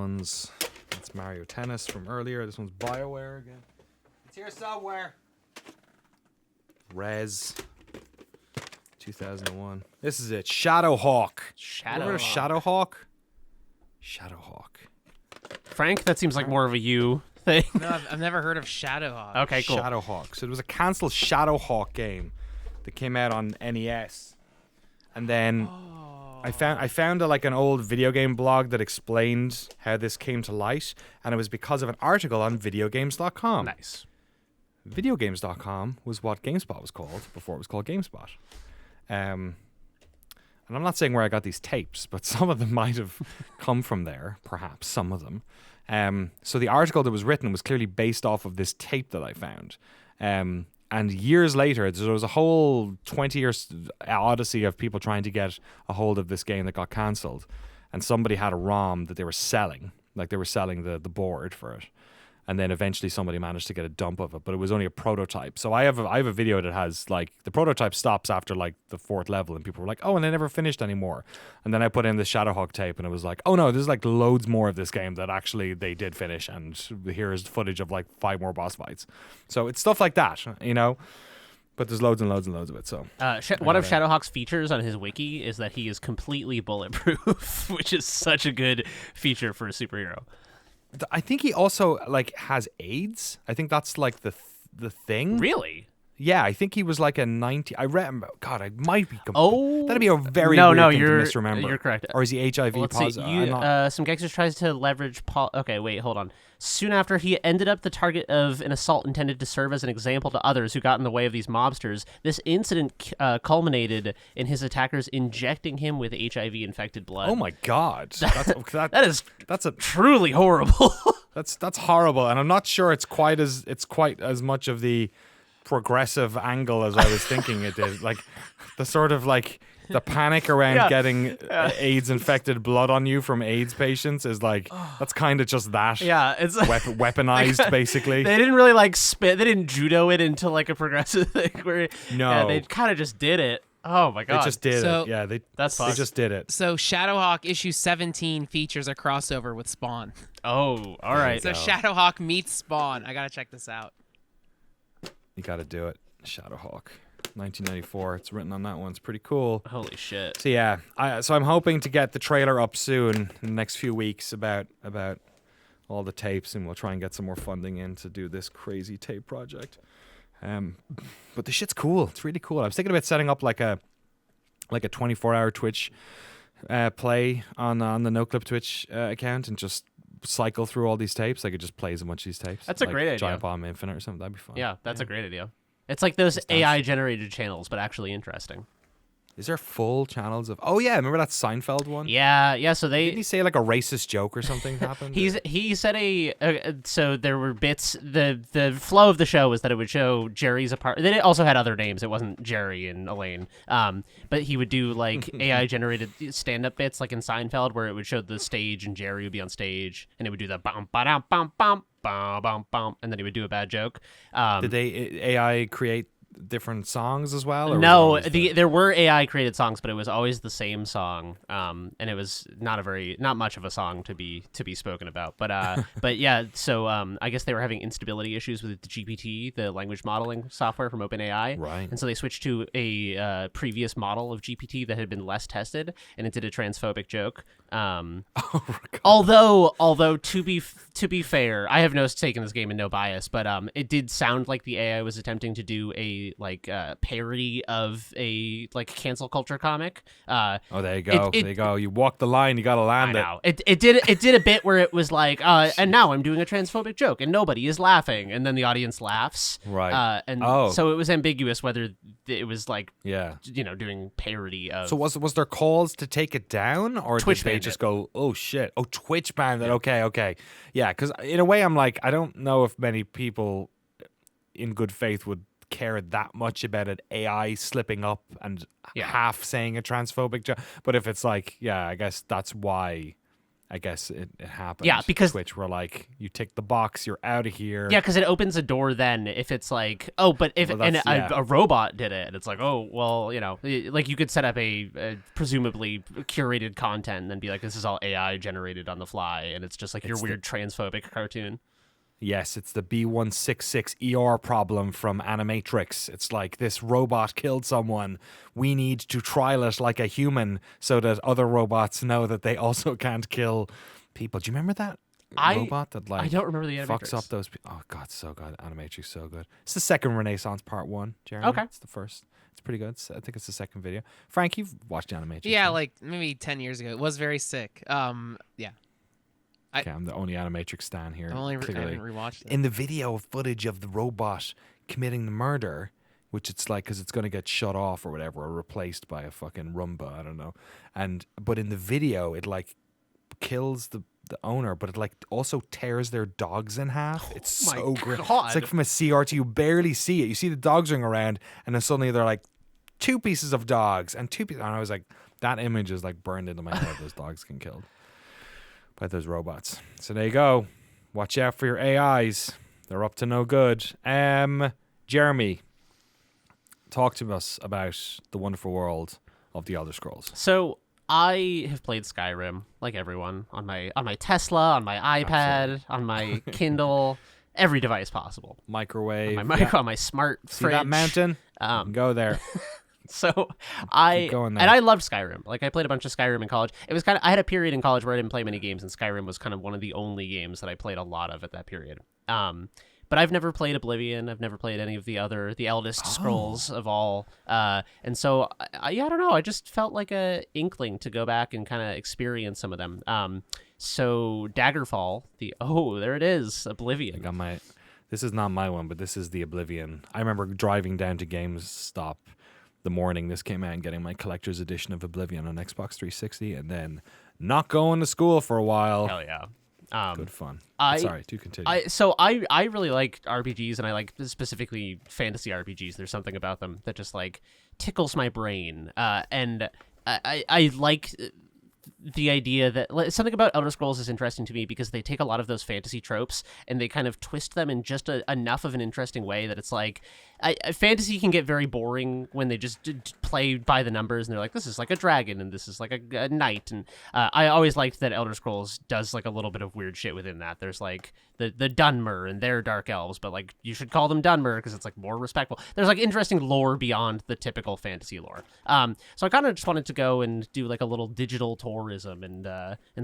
Mario Tennis from earlier. This one's BioWare again. It's here somewhere. Rez 2001. This is it. Shadowhawk. Shadowhawk. Ever heard of Shadowhawk? Shadowhawk. Frank, that seems like more of a you thing. No, I've never heard of Shadowhawk. Okay, cool. Shadowhawk. So it was a cancelled Shadowhawk game that came out on NES, and then I found like an old video game blog that explained how this came to light, and it was because of an article on videogames.com. Nice. Videogames.com was what GameSpot was called before it was called GameSpot. And I'm not saying where I got these tapes, but some of them might have come from there, perhaps some of them. So the article that was written was clearly based off of this tape that I found. And years later, there was a whole 20-year odyssey of people trying to get a hold of this game that got cancelled. And somebody had a ROM that they were selling. Like they were selling the board for it. And then eventually somebody managed to get a dump of it, but it was only a prototype. So I have a video that has like the prototype stops after like the 4th level, and people were like, "Oh, and they never finished anymore." And then I put in the Shadowhawk tape, and it was like, "Oh no, there's like loads more of this game that actually they did finish, and here is footage of like 5 more boss fights." So it's stuff like that, you know. But there's loads and loads and loads of it. So one of Shadowhawk's features on his wiki is that he is completely bulletproof, which is such a good feature for a superhero. I think he also like has AIDS. I think that's like the thing. Really? Yeah, I think he was like a 90. I read. God, I might be. Oh, that'd be a very no, weird no, thing you're to misremember. You're correct. Or is he HIV Let's positive? see. Some gangsters tries to leverage Paul. Okay, wait, hold on. Soon after, he ended up the target of an assault intended to serve as an example to others who got in the way of these mobsters. This incident culminated in his attackers injecting him with HIV-infected blood. Oh my God, that's truly horrible. That's horrible, and I'm not sure it's quite as much of the progressive angle as I was thinking it did. Like the sort of like the panic around getting AIDS infected blood on you from AIDS patients is like that's kind of just that. Yeah, it's weaponized basically. They didn't really like spit. They didn't judo it into like a progressive thing where they kind of just did it. Oh my God! They just did it. Yeah, they just did it. So Shadowhawk issue 17 features a crossover with Spawn. Oh, all right. So Shadowhawk meets Spawn. I gotta check this out. You gotta do it. Shadowhawk, 1994. It's written on that one. It's pretty cool. Holy shit! So yeah, so I'm hoping to get the trailer up soon in the next few weeks about all the tapes, and we'll try and get some more funding in to do this crazy tape project. But the shit's cool. It's really cool. I was thinking about setting up like a 24-hour Twitch play on the Noclip Twitch account and just cycle through all these tapes. I could just play as a bunch of these tapes. That's a great idea. Giant Bomb Infinite or something. That'd be fun. Yeah, that's a great idea. It's like those AI-generated channels, but actually interesting. Is there full channels of? Oh yeah, remember that Seinfeld one? Yeah. So didn't he say like a racist joke or something happened? He said so there were bits. The flow of the show was that it would show Jerry's apartment. They also had other names. It wasn't Jerry and Elaine. But he would do like AI generated stand up bits like in Seinfeld where it would show the stage and Jerry would be on stage and it would do the bum ba dum bum bum bum bum bum and then he would do a bad joke. Did they AI create different songs as well? Or no, there were AI created songs, but it was always the same song, and it was not much of a song to be spoken about. But but yeah, so I guess they were having instability issues with the GPT, the language modeling software from OpenAI, right? And so they switched to a previous model of GPT that had been less tested, and it did a transphobic joke Although to be fair, I have no stake in this game and no bias, but it did sound like the AI was attempting to do a parody of a cancel culture comic. There you go. There you go. You walk the line, you gotta land I know. It did a bit where it was like, and now I'm doing a transphobic joke and nobody is laughing, and then the audience laughs. Right. So it was ambiguous whether it was doing parody of. So was there calls to take it down, or Twitch did they banned just it. go, oh shit, oh Twitch banned it? Okay, yeah. Because in a way, I'm like, I don't know if many people in good faith would care that much about an AI slipping up and half saying a transphobic joke. But if it's like, yeah, I guess that's why. I guess it happened. Yeah, because Twitch were like, you tick the box, you're out of here. Yeah, because it opens a door then if it's like, oh, but if a robot did it, and it's like, oh, well, like you could set up a presumably curated content and then be like, this is all AI generated on the fly, and it's just like your weird transphobic cartoon. Yes, it's the B166ER problem from Animatrix. It's like, this robot killed someone. We need to trial it like a human so that other robots know that they also can't kill people. Do you remember that robot that I don't remember the Animatrix. fucks up those people? Oh, God, so good. Animatrix, so good. It's the second Renaissance Part 1, Jeremy. Okay. It's the first. It's pretty good. I think it's the second video. Frank, you've watched Animatrix. Yeah, right? like maybe 10 years ago. It was very sick. Yeah. Okay, I'm the only Animatrix stan here. I clearly. haven't rewatched it. In the video footage of the robot committing the murder, which it's like, because it's going to get shut off or whatever, or replaced by a fucking Roomba, I don't know. But in the video, it like kills the owner, but it like also tears their dogs in half. It's so grim. It's like from a CRT, you barely see it. You see the dogs ring around, and then suddenly they're like 2 pieces of dogs and 2 pieces. And I was like, that image is like burned into my head. Those dogs getting killed by those robots. So there you go. Watch out for your AIs. They're up to no good. Jeremy, talk to us about the wonderful world of the Elder Scrolls. So I have played Skyrim like everyone on my Tesla, on my iPad, on my Kindle, every device possible. Microwave. On my smart See fridge. that mountain? You can go there. So I loved Skyrim. Like, I played a bunch of Skyrim in college. It was I had a period in college where I didn't play many games, and Skyrim was kind of one of the only games that I played a lot of at that period. But I've never played Oblivion. I've never played any of the eldest scrolls of all. And so I don't know. I just felt like a inkling to go back and kind of experience some of them. So Daggerfall, there it is, Oblivion. I got this is not my one, but this is the Oblivion. I remember driving down to GameStop the morning this came out and getting my collector's edition of Oblivion on Xbox 360, and then not going to school for a while. Hell yeah. Good fun. Sorry, do continue. I really like RPGs, and I like specifically fantasy RPGs. There's something about them that just like tickles my brain. And I like the idea that something about Elder Scrolls is interesting to me because they take a lot of those fantasy tropes and they kind of twist them in just enough of an interesting way that it's like fantasy can get very boring when they just play by the numbers and they're like, this is like a dragon and this is like a knight. And I always liked that Elder Scrolls does like a little bit of weird shit within that. There's like the Dunmer and their dark elves, but like you should call them Dunmer because it's like more respectful. There's like interesting lore beyond the typical fantasy lore. So I kind of just wanted to go and do like a little digital tourism and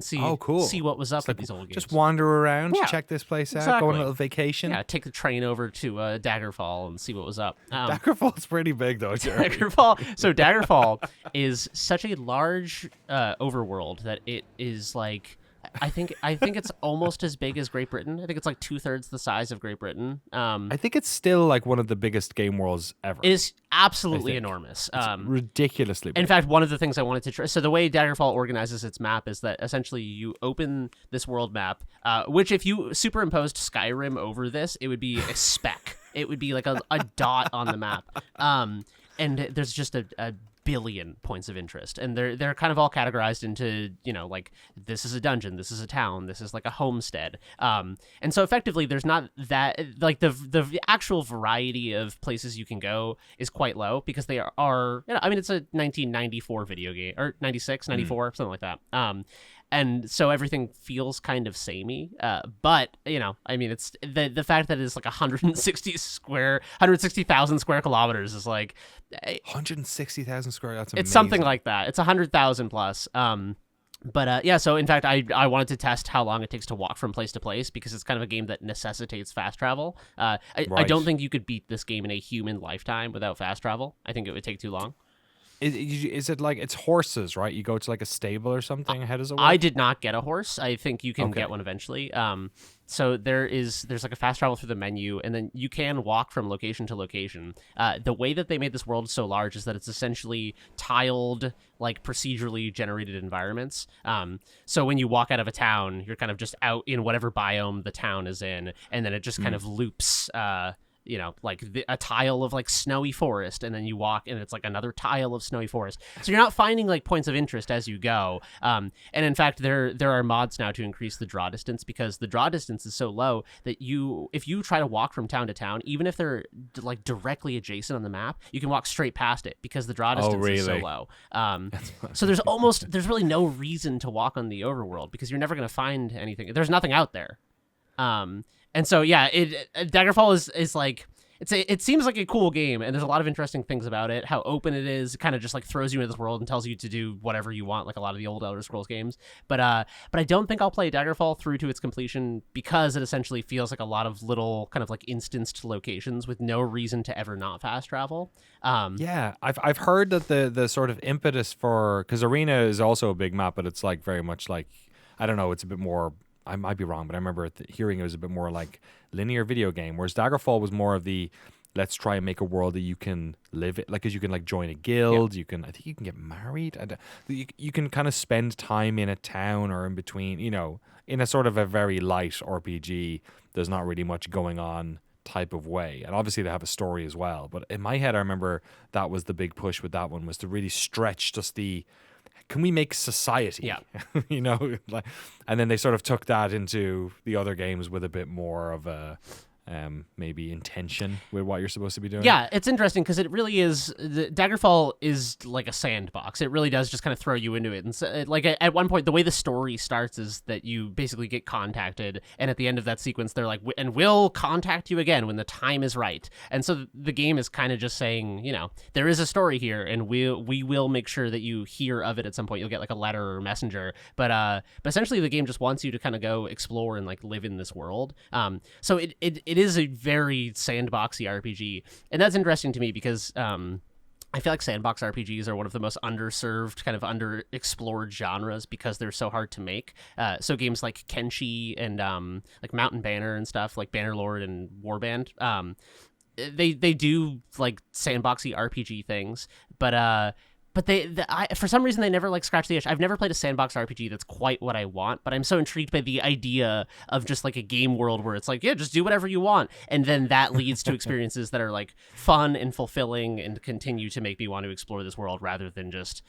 see see what was up with these old games. Just wander around, check this place out, go on a little vacation. Yeah, take the train over to Daggerfall and see what was up. Daggerfall's pretty big though, Jeremy. Daggerfall is such a large overworld that it is like I think it's almost as big as Great Britain. I think it's like 2/3 the size of Great Britain. I think it's still like one of the biggest game worlds ever. It is absolutely enormous. It's ridiculously big. In fact, one of the things I wanted to try. So the way Daggerfall organizes its map is that essentially you open this world map, which if you superimposed Skyrim over this, it would be a speck. It would be like a dot on the map. And there's just a billion points of interest, and they're kind of all categorized into, like, this is a dungeon, this is a town, this is like a homestead, and so effectively there's not that, like, the actual variety of places you can go is quite low because they are I mean, it's a 1994 video game, or 96, 94, something like that. And so everything feels kind of samey, but I mean, it's the fact that it's like 160,000 square kilometers is like 160,000 square. That's amazing. It's something like that. It's 100,000 plus. But yeah, so in fact, I wanted to test how long it takes to walk from place to place because it's kind of a game that necessitates fast travel. I Right. don't think you could beat this game in a human lifetime without fast travel. I think it would take too long. Is it like it's horses, right? You go to like a stable or something. How does it work? I did not get a horse. I think you can Okay. get one eventually. So there's like a fast travel through the menu, and then you can walk from location to location. The way that they made this world so large is that it's essentially tiled, like procedurally generated environments. So when you walk out of a town, you're kind of just out in whatever biome the town is in, and then it just kind of loops. Like a tile of like snowy forest, and then you walk and it's like another tile of snowy forest. So you're not finding like points of interest as you go. And in fact, there are mods now to increase the draw distance because the draw distance is so low that if you try to walk from town to town, even if they're like directly adjacent on the map, you can walk straight past it because the draw distance is so really? low. So there's really no reason to walk on the overworld because you're never going to find anything. There's nothing out there. And so yeah, Daggerfall is like it seems like a cool game, and there's a lot of interesting things about it. How open it is, kind of just like throws you into this world and tells you to do whatever you want, like a lot of the old Elder Scrolls games. But I don't think I'll play Daggerfall through to its completion because it essentially feels like a lot of little kind of like instanced locations with no reason to ever not fast travel. Yeah, I've heard that the sort of impetus for, because Arena is also a big map, but it's like very much like, I don't know, it's a bit more. I might be wrong, but I remember hearing it was a bit more like linear video game, whereas Daggerfall was more of the let's try and make a world that you can live it, like, because you can like join a guild, I think you can get married, and you can kind of spend time in a town or in between, in a sort of a very light RPG. There's not really much going on type of way, and obviously they have a story as well. But in my head, I remember that was the big push with that one, was to really stretch just can we make society? Yeah. Like, and then they sort of took that into the other games with a bit more of a maybe intention with what you're supposed to be doing. Yeah, it's interesting because it really is. Daggerfall is like a sandbox. It really does just kind of throw you into it. And so, like at one point, the way the story starts is that you basically get contacted, and at the end of that sequence, they're like, "And we'll contact you again when the time is right." And so the game is kind of just saying, there is a story here, and we will make sure that you hear of it at some point. You'll get like a letter or messenger, but essentially the game just wants you to kind of go explore and like live in this world. So it is a very sandboxy RPG, and that's interesting to me because I feel like sandbox RPGs are one of the most underserved, kind of underexplored genres because they're so hard to make. So games like Kenshi and like Mountain Banner and stuff, like Bannerlord and Warband, they do like sandboxy RPG things, but for some reason they never like scratch the itch. I've never played a sandbox RPG that's quite what I want, but I'm so intrigued by the idea of just like a game world where it's like, yeah, just do whatever you want, and then that leads to experiences that are like fun and fulfilling and continue to make me want to explore this world rather than just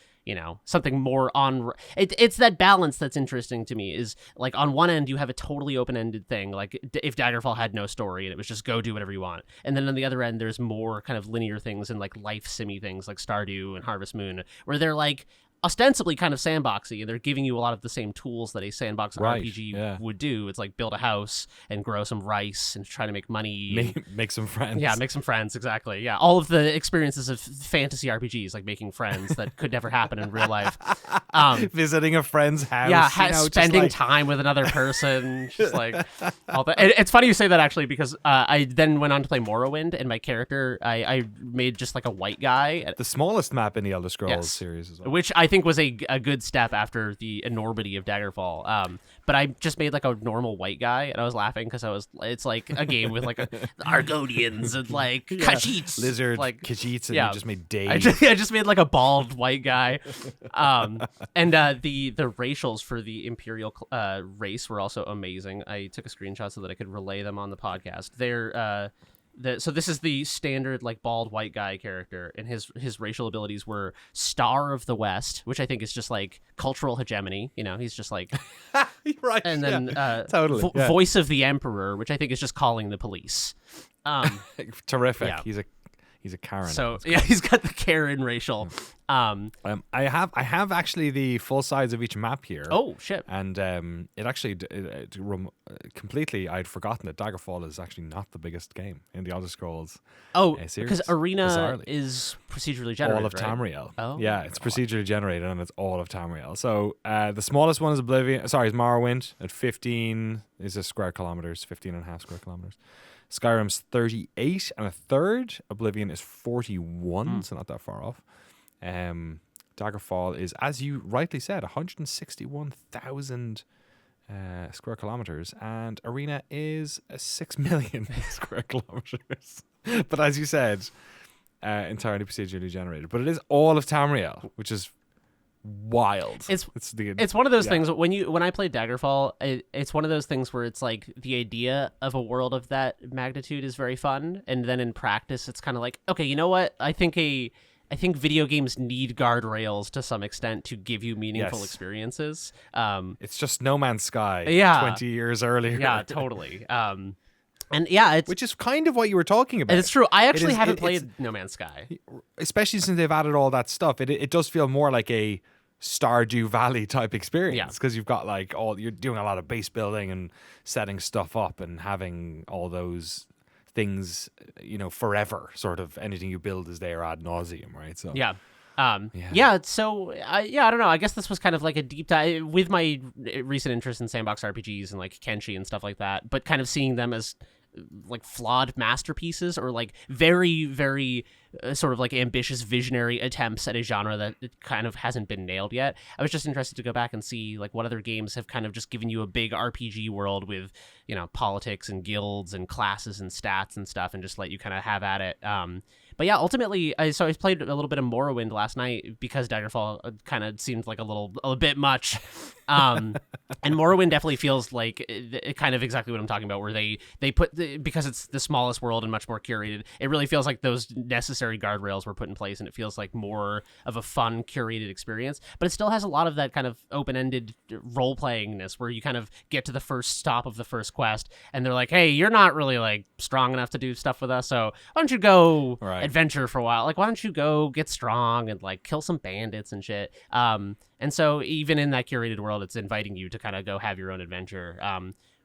something more on it's that balance that's interesting to me. Is like on one end you have a totally open-ended thing, like if Daggerfall had no story and it was just go do whatever you want, and then on the other end there's more kind of linear things and like life simmy things like Stardew and Harvest Moon, where they're like ostensibly kind of sandboxy, and they're giving you a lot of the same tools that a sandbox RPG would do. It's like build a house and grow some rice and try to make money. Make some friends. Yeah, make some friends, exactly. Yeah, all of the experiences of fantasy RPGs, like making friends that could never happen in real life. Visiting a friend's house. Yeah, spending time with another person. Just like all that. It's funny you say that, actually, because I then went on to play Morrowind, and my character, I made just like a white guy. The smallest map in the Elder Scrolls series as well. Which I think was a good step after the enormity of Daggerfall. But I just made like a normal white guy, and I was laughing because it's like a game with like Argonians and like Khajiits. Lizard, like Khajiits, and you just made Dave. I just made like a bald white guy. And the racials for the Imperial race were also amazing. I took a screenshot so that I could relay them on the podcast. So this is the standard like bald white guy character, and his racial abilities were Star of the West, which I think is just like cultural hegemony. He's just like right, and then totally Voice of the Emperor, which I think is just calling the police. Terrific. Yeah. He's He's a Karen. So yeah, he's got the Karen racial. I have actually the full size of each map here. Oh shit! And it actually completely, I'd forgotten that Daggerfall is actually not the biggest game in the Elder Scrolls. Series. Because Arena bizarrely. is procedurally generated. All of right? Tamriel. Oh, yeah, it's procedurally generated, and it's all of Tamriel. So the smallest one is Oblivion. Sorry, is Morrowind at 15 is a square kilometers, 15 and a half square kilometers. Skyrim's 38 and a third. Oblivion is 41, so not that far off. Daggerfall is, as you rightly said, 161,000 square kilometers, and Arena is 6 million square kilometers. But as you said, entirely procedurally generated. But it is all of Tamriel, which is wild. It's one of those yeah. things when I played Daggerfall, it's one of those things where it's like the idea of a world of that magnitude is very fun, and then in practice it's kind of like, okay, you know what? I think video games need guardrails to some extent to give you meaningful experiences. It's just No Man's Sky 20 years earlier. Yeah, totally. And yeah, which is kind of what you were talking about. It's true. I actually haven't played No Man's Sky. Especially since they've added all that stuff. It does feel more like a Stardew Valley type experience, because you've got like you're doing a lot of base building and setting stuff up and having all those things, forever. Sort of anything you build is there ad nauseum, right? So yeah. So I don't know. I guess this was kind of like a deep dive with my recent interest in sandbox RPGs and like Kenshi and stuff like that, but kind of seeing them as like flawed masterpieces or like very, very sort of like ambitious visionary attempts at a genre that kind of hasn't been nailed yet. I was just interested to go back and see like what other games have kind of just given you a big RPG world with, politics and guilds and classes and stats and stuff, and just let you kind of have at it. But yeah, ultimately, I played a little bit of Morrowind last night because Daggerfall kind of seemed like a bit much. And Morrowind definitely feels like kind of exactly what I'm talking about, where they put because it's the smallest world and much more curated. It really feels like those necessary guardrails were put in place, and it feels like more of a fun curated experience. But it still has a lot of that kind of open-ended role playingness, where you kind of get to the first stop of the first quest, and they're like, "Hey, you're not really like strong enough to do stuff with us, so why don't you go?" Right. Adventure for a while, like why don't you go get strong and like kill some bandits and shit. And so even in that curated world, it's inviting you to kind of go have your own adventure,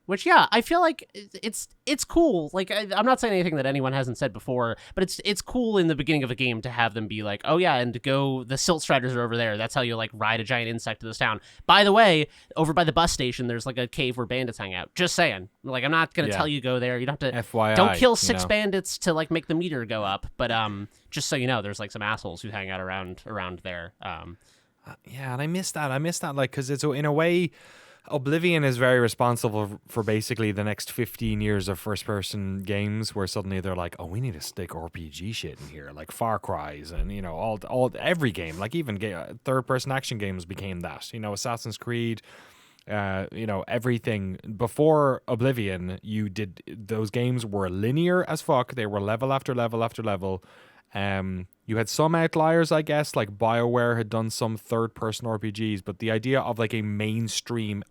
which I feel like it's cool. Like I'm not saying anything that anyone hasn't said before, but it's cool in the beginning of a game to have them be like, oh yeah, and to go, the Silt Striders are over there, that's how you like ride a giant insect to this town. By the way, over by the bus station there's like a cave where bandits hang out. Just saying, like I'm not gonna tell you go there, you don't have to FYI, don't kill 6 bandits to like make the meter go up, but just so you know, there's like some assholes who hang out around there. Yeah, and I miss that, like, because it's in a way, Oblivion is very responsible for basically the next 15 years of first-person games, where suddenly they're like, oh, we need to stick RPG shit in here, like Far Cry's, and every game, like even third-person action games became that. Assassin's Creed, everything before Oblivion, those games were linear as fuck. They were level after level after level. You had some outliers, I guess, like BioWare had done some third-person RPGs, but the idea of like a mainstream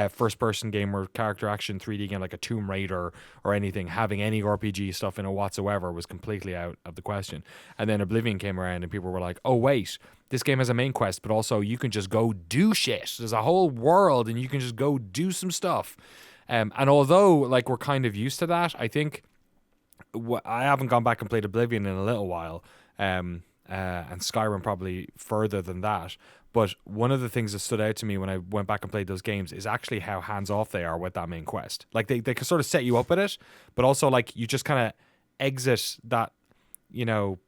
first-person game or character action 3D game like a Tomb Raider or anything having any RPG stuff in it whatsoever was completely out of the question. And then Oblivion came around and people were like, oh wait, this game has a main quest, but also you can just go do shit. There's a whole world and you can just go do some stuff. And although like we're kind of used to that, I think I haven't gone back and played Oblivion in a little while, and Skyrim probably further than that. But one of the things that stood out to me when I went back and played those games is actually how hands-off they are with that main quest. Like they can sort of set you up with it, but also like you just kind of exit that,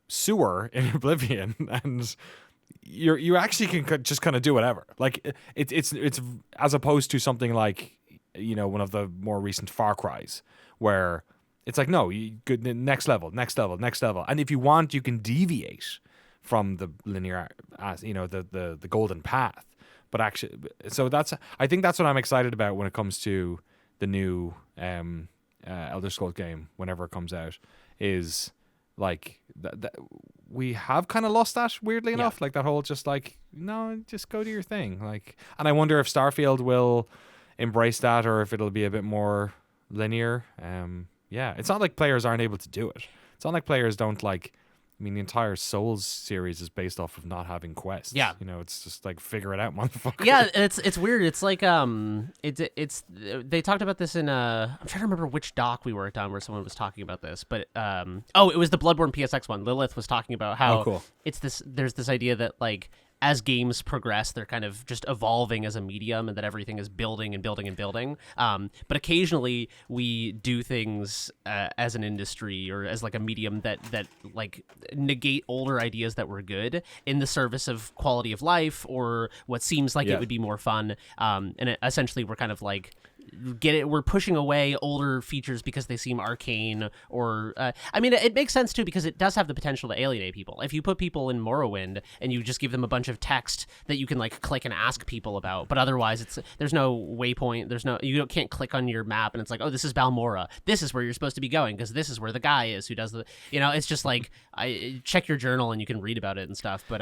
sewer in Oblivion, and you actually can just kind of do whatever. Like it's as opposed to something like one of the more recent Far Cry's, where it's like, no, you go next level, and if you want, you can deviate from the linear, the golden path. But actually, so I think that's what I'm excited about when it comes to the new Elder Scrolls game whenever it comes out. Is like that we have kind of lost that, weirdly enough, like that whole just like, no, just go do your thing. Like, and I wonder if Starfield will embrace that or if it'll be a bit more linear. Yeah, it's not like players aren't able to do it. It's not like players don't like. I mean, the entire Souls series is based off of not having quests. Yeah. You know, it's just like figure it out, motherfucker. Yeah, it's weird. It's like it's they talked about this in I'm trying to remember which doc we worked on where someone was talking about this, but it was the Bloodborne PSX one. Lilith was talking about how cool. there's this idea that like as games progress, they're kind of just evolving as a medium, and that everything is building and building and building. But occasionally we do things as an industry or as like a medium that like negate older ideas that were good in the service of quality of life or what seems like it would be more fun. Essentially, we're kind of like we're pushing away older features because they seem arcane or I mean it makes sense too because it does have the potential to alienate people. If you put people in Morrowind and you just give them a bunch of text that you can like click and ask people about, but otherwise there's no waypoint, you can't click on your map and it's like, oh, this is Balmora, this is where you're supposed to be going because this is where the guy is who does the, it's just like I check your journal and you can read about it and stuff, but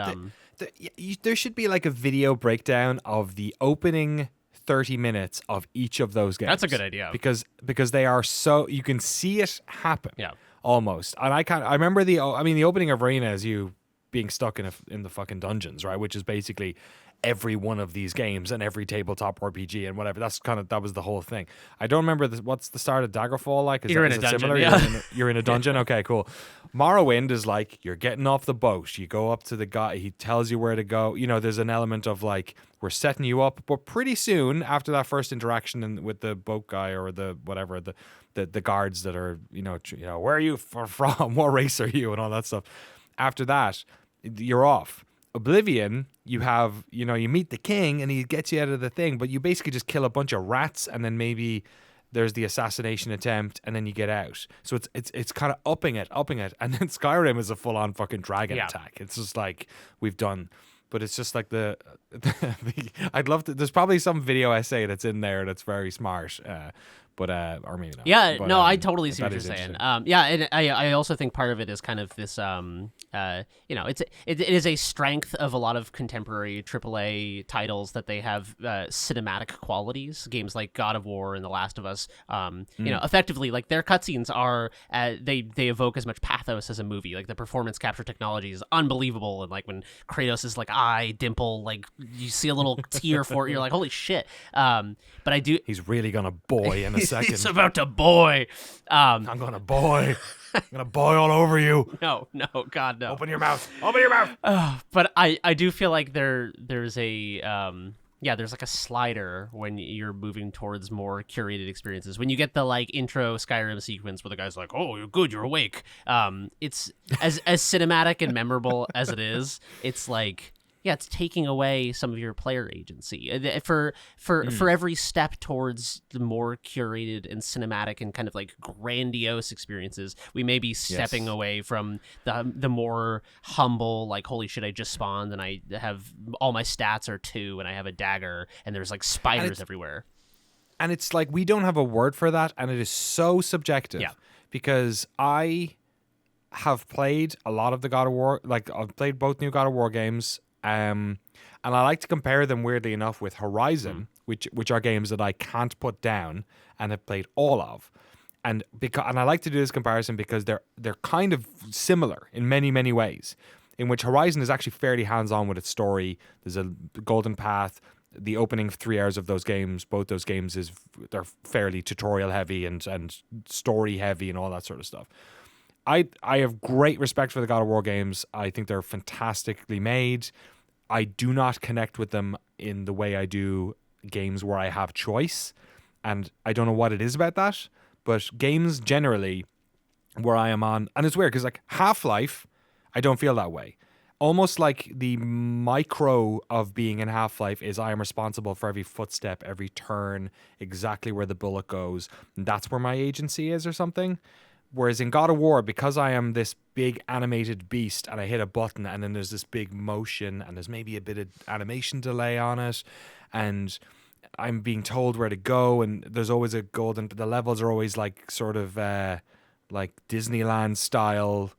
there should be like a video breakdown of the opening 30 minutes of each of those games. That's a good idea. Because they are so, you can see it happen. Yeah. Almost. And I remember the opening of Arena is you being stuck in the fucking dungeons, right? Which is basically every one of these games and every tabletop RPG and whatever. That was the whole thing. I don't remember what's the start of Daggerfall like? You're in a dungeon. Similar? Yeah. You're in a dungeon? Okay, cool. Morrowind is like you're getting off the boat. You go up to the guy. He tells you where to go. There's an element of like we're setting you up, but pretty soon after that first interaction with the boat guy or the whatever the guards that are where are you from? What race are you? And all that stuff. After that, you're off. Oblivion, you have, you meet the king and he gets you out of the thing, but you basically just kill a bunch of rats and then maybe there's the assassination attempt and then you get out. So it's kind of upping it. And then Skyrim is a full-on fucking dragon attack. It's just like we've done, but it's just like I'd love to, there's probably some video essay that's in there that's very smart. But or maybe not. Yeah, but, no, I totally see what you're is saying. Yeah, and I also think part of it is kind of this it is a strength of a lot of contemporary AAA titles that they have cinematic qualities. Games like God of War and The Last of Us, effectively like their cutscenes are they evoke as much pathos as a movie. Like the performance capture technology is unbelievable, and like when Kratos is like eye dimple, like you see a little tear for it, you're like, holy shit. But I do. He's really gonna boy in a second. He's about to boy. I'm gonna boy. I'm gonna boy all over you. No, God, no. Open your mouth. Open your mouth. But I do feel like there's a there's like a slider when you're moving towards more curated experiences. When you get the like intro Skyrim sequence where the guy's like, "Oh, you're good, you're awake." It's as cinematic and memorable as it is. It's like. Yeah, it's taking away some of your player agency. For every step towards the more curated and cinematic and kind of like grandiose experiences, we may be stepping away from the more humble, like, holy shit, I just spawned and I have all my stats are 2 and I have a dagger and there's like spiders everywhere. And it's like we don't have a word for that, and it is so subjective. Yeah. Because I have played a lot of the God of War, like I've played both new God of War games. And I like to compare them weirdly enough with Horizon, which are games that I can't put down and have played all of, and I like to do this comparison because they're kind of similar in many, many ways. In which Horizon is actually fairly hands-on with its story. There's a golden path. The opening 3 hours of both those games they're fairly tutorial heavy and story heavy and all that sort of stuff. I have great respect for the God of War games. I think they're fantastically made. I do not connect with them in the way I do games where I have choice. And I don't know what it is about that. But games generally where I am on... And it's weird because like Half-Life, I don't feel that way. Almost like the micro of being in Half-Life is I am responsible for every footstep, every turn, exactly where the bullet goes. And that's where my agency is or something. Whereas in God of War, because I am this big animated beast and I hit a button and then there's this big motion and there's maybe a bit of animation delay on it and I'm being told where to go and there's always the levels are always like sort of like Disneyland style,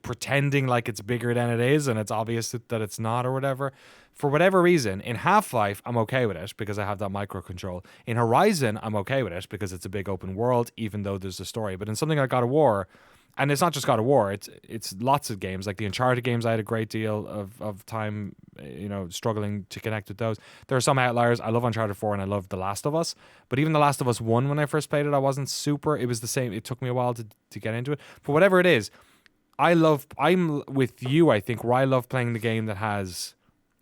pretending like it's bigger than it is and it's obvious that it's not or whatever. For whatever reason, in Half-Life, I'm okay with it because I have that micro control. In Horizon, I'm okay with it because it's a big open world, even though there's a story. But in something like God of War, and it's not just God of War. It's lots of games. Like the Uncharted games, I had a great deal of time, struggling to connect with those. There are some outliers. I love Uncharted 4 and I love The Last of Us. But even The Last of Us 1, when I first played it, I wasn't super. It was the same. It took me a while to get into it. But whatever it is, I'm with you, I think, where I love playing the game that has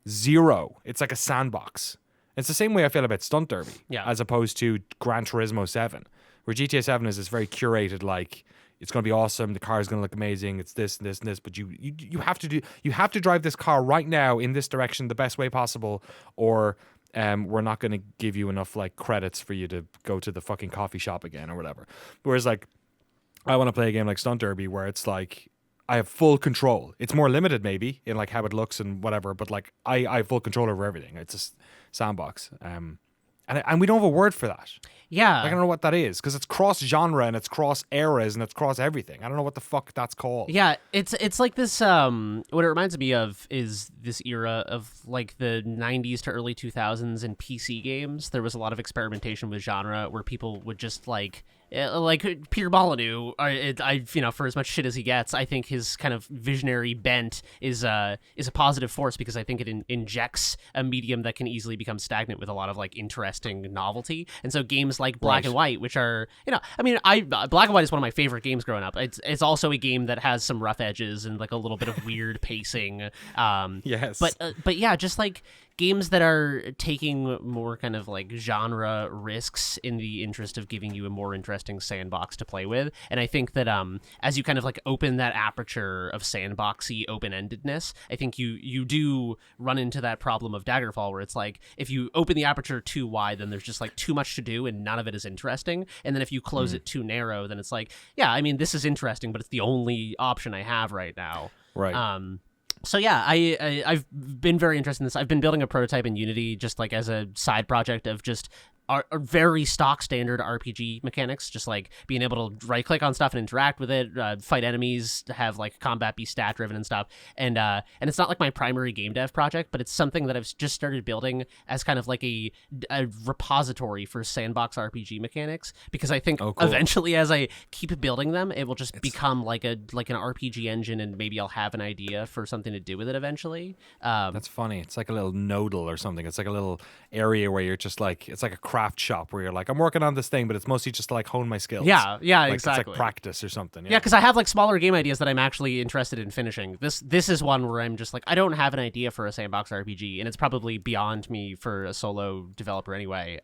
zero. It's like a sandbox. It's the same way I feel about Stunt Derby, as opposed to Gran Turismo 7, where GTA 7 is this very curated, like, it's going to be awesome. The car is going to look amazing. It's this and this and this. But you have to drive this car right now in this direction the best way possible, or we're not going to give you enough like credits for you to go to the fucking coffee shop again or whatever. Whereas like I want to play a game like Stunt Derby where it's like I have full control. It's more limited maybe in like how it looks and whatever, but like I have full control over everything. It's a sandbox. And we don't have a word for that. Yeah. Like, I don't know what that is because it's cross genre and it's cross eras and it's cross everything. I don't know what the fuck that's called. Yeah, it's like this. What it reminds me of is this era of like the 90s to early 2000s in PC games. There was a lot of experimentation with genre where people would just like Peter Molyneux, for as much shit as he gets, I think his kind of visionary bent is a positive force because I think it injects a medium that can easily become stagnant with a lot of like interesting novelty. And so games like Black and White, which are, Black and White is one of my favorite games growing up. It's also a game that has some rough edges and like a little bit of weird pacing. Yes. But yeah, just like games that are taking more kind of like genre risks in the interest of giving you a more interesting sandbox to play with. And I think that as you kind of like open that aperture of sandboxy open-endedness, I think you do run into that problem of Daggerfall where it's like if you open the aperture too wide, then there's just like too much to do and none of it is interesting. And then if you close it too narrow, then it's like, yeah, I mean, this is interesting, but it's the only option I have right now. Right. So yeah, I've been very interested in this. I've been building a prototype in Unity just like as a side project of just are very stock standard RPG mechanics, just like being able to right click on stuff and interact with it, fight enemies, have like combat be stat driven and stuff. And it's not like my primary game dev project, but it's something that I've just started building as kind of like a repository for sandbox RPG mechanics, because I think eventually as I keep building them, it will just become like an RPG engine, and maybe I'll have an idea for something to do with it eventually. That's funny. It's like a little nodal or something. It's like a little area where you're just like, it's like a craft shop where you're like, I'm working on this thing, but it's mostly just to like hone my skills. Yeah, like, exactly. It's like practice or something. Yeah, because I have like smaller game ideas that I'm actually interested in finishing. This is one where I'm just like, I don't have an idea for a sandbox RPG, and it's probably beyond me for a solo developer anyway.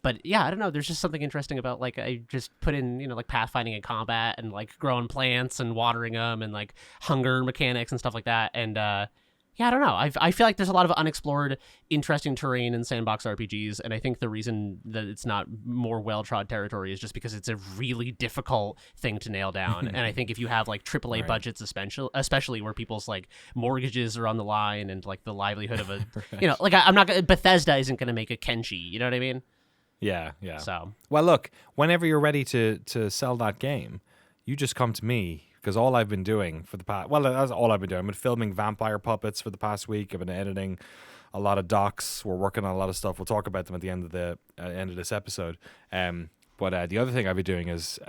But yeah, I don't know. There's just something interesting about like I just put in, like pathfinding and combat and like growing plants and watering them and like hunger mechanics and stuff like that. And yeah, I don't know. I feel like there's a lot of unexplored, interesting terrain in sandbox RPGs, and I think the reason that it's not more well-trod territory is just because it's a really difficult thing to nail down. And I think if you have like AAA budgets, especially where people's like mortgages are on the line and like the livelihood of a, like I'm not gonna, Bethesda isn't going to make a Kenshi. You know what I mean? Yeah. So well, look, whenever you're ready to sell that game, you just come to me. Because all I've been doing for the past, that's all I've been doing. I've been filming vampire puppets for the past week. I've been editing a lot of docs. We're working on a lot of stuff. We'll talk about them at the end of this episode. But the other thing I've been doing is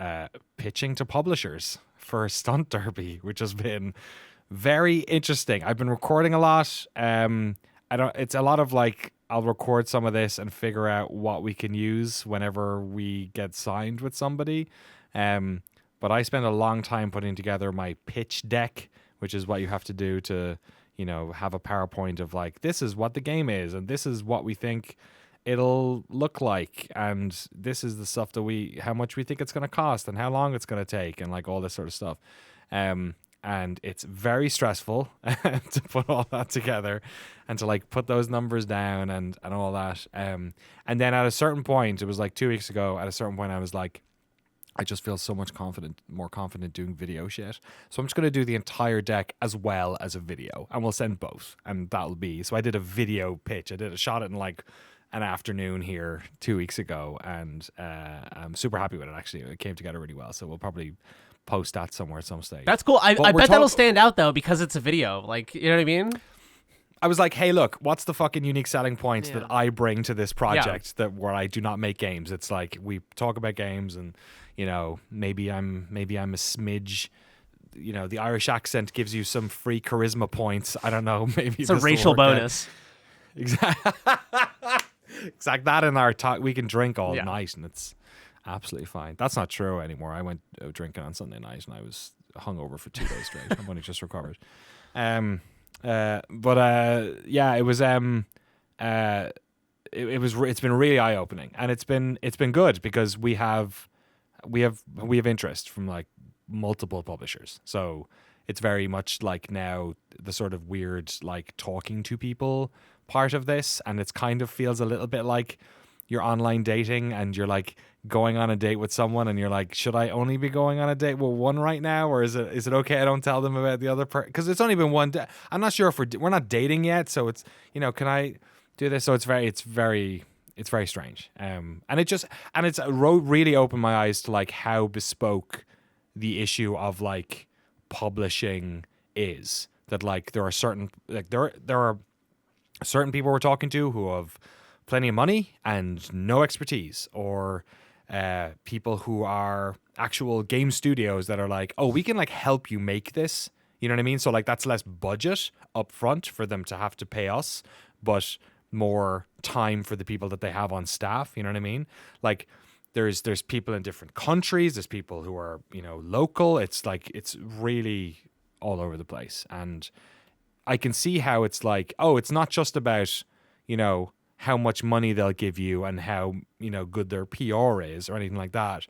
pitching to publishers for Stunt Derby, which has been very interesting. I've been recording a lot. It's a lot of like, I'll record some of this and figure out what we can use whenever we get signed with somebody. But I spent a long time putting together my pitch deck, which is what you have to do to, have a PowerPoint of like, this is what the game is, and this is what we think it'll look like, and this is the stuff how much we think it's going to cost, and how long it's going to take, and like all this sort of stuff. And it's very stressful to put all that together and to like put those numbers down and all that. And then at a certain point, it was like 2 weeks ago, at a certain point I was like, I just feel so much more confident doing video shit. So I'm just going to do the entire deck as well as a video, and we'll send both, and that'll be. So I did a video pitch. I shot it in like an afternoon here 2 weeks ago, and I'm super happy with it. Actually, it came together really well. So we'll probably post that somewhere at some stage. That's cool. I bet that'll stand out though because it's a video. Like, you know what I mean? I was like, hey, look, what's the fucking unique selling point Yeah. that I bring to this project that where I do not make games? It's like we talk about games, and you know, maybe I'm a smidge. You know, the Irish accent gives you some free charisma points. I don't know. Maybe It's a racial bonus. Exactly. Exact that in our talk. We can drink all Yeah. night, and it's absolutely fine. That's not true anymore. I went drinking on Sunday night, and I was hungover for 2 days straight. I've only just recovered. Yeah, it was it's been really eye opening, and it's been good because we have interest from like multiple publishers. So it's very much like now the sort of weird like talking to people part of this, and it's kind of feels a little bit like you're online dating and you're like going on a date with someone and you're like, should I only be going on a date with one right now, or is it okay I don't tell them about the other person because it's only been one day. I'm not sure if we're not dating yet, so it's, you know, can I do this? So it's very strange, and it's really opened my eyes to like how bespoke the issue of like publishing is. That like there are certain people we're talking to who have plenty of money and no expertise, or people who are actual game studios that are like, oh, we can like help you make this. You know what I mean? So like that's less budget up front for them to have to pay us, but more time for the people that they have on staff. You know what I mean? Like there's people in different countries. There's people who are, you know, local. It's like, it's really all over the place. And I can see how it's like, oh, it's not just about, you know, how much money they'll give you and how, you know, good their PR is or anything like that.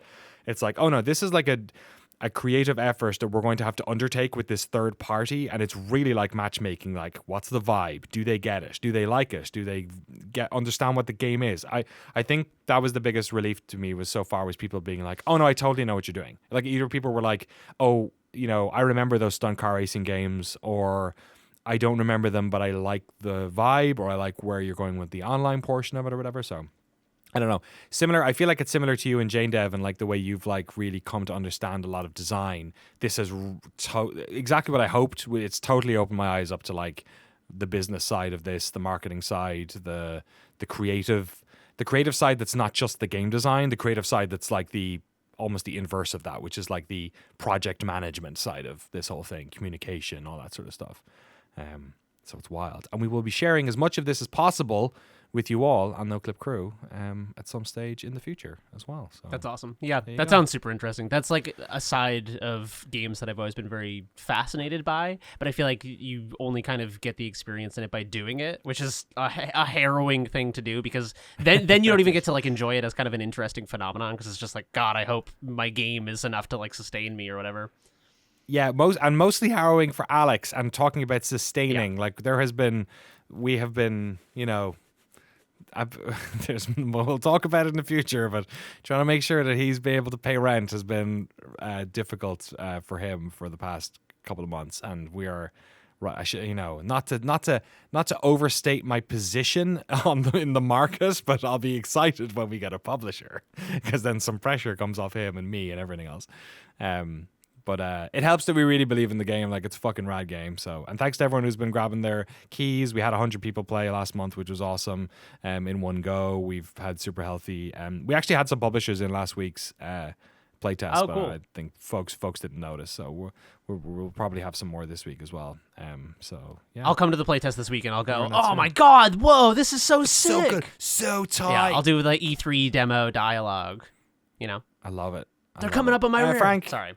It's like, oh no, this is like a creative effort that we're going to have to undertake with this third party, and it's really like matchmaking. Like, what's the vibe? Do they get it? Do they like it? Do they understand what the game is? I think that was the biggest relief to me was so far was people being like, oh no, I totally know what you're doing. Like either people were like, oh, you know, I remember those stunt car racing games, or I don't remember them, but I like the vibe, or I like where you're going with the online portion of it or whatever. So I don't know. Similar. I feel like it's similar to you and Jane Dev, and like the way you've like really come to understand a lot of design. This is exactly what I hoped. It's totally opened my eyes up to like the business side of this, the marketing side, the creative side that's not just the game design, the creative side that's like almost the inverse of that, which is like the project management side of this whole thing, communication, all that sort of stuff. So it's wild. And we will be sharing as much of this as possible with you all on Noclip Crew at some stage in the future as well. So That's awesome. Yeah, you that go. sounds super interesting. That's like a side of games that I've always been very fascinated by, but I feel like you only kind of get the experience in it by doing it, which is a harrowing thing to do, because then you don't even get to like enjoy it as kind of an interesting phenomenon, because it's just like, God, I hope my game is enough to like sustain me or whatever. Yeah, mostly harrowing for Alex, and talking about sustaining. Yeah. Like we have been, you know, we'll talk about it in the future, but trying to make sure that he's been able to pay rent has been difficult for him for the past couple of months, and we are. Right, I should, you know, not to overstate my position in the market, but I'll be excited when we get a publisher, because then some pressure comes off him and me and everything else. But it helps that we really believe in the game. Like, it's a fucking rad game. So, and thanks to everyone who's been grabbing their keys. We had 100 people play last month, which was awesome. In one go, we've had super healthy. We actually had some publishers in last week's playtest, oh, but cool. I think folks didn't notice. So we'll probably have some more this week as well. So yeah, I'll come to the playtest this week and I'll go, That's oh it. my God, whoa, this is so sick. so good, so tight. Yeah, I'll do the E3 demo dialogue. You know, I love it. they're coming up on my rear. Frank. Sorry.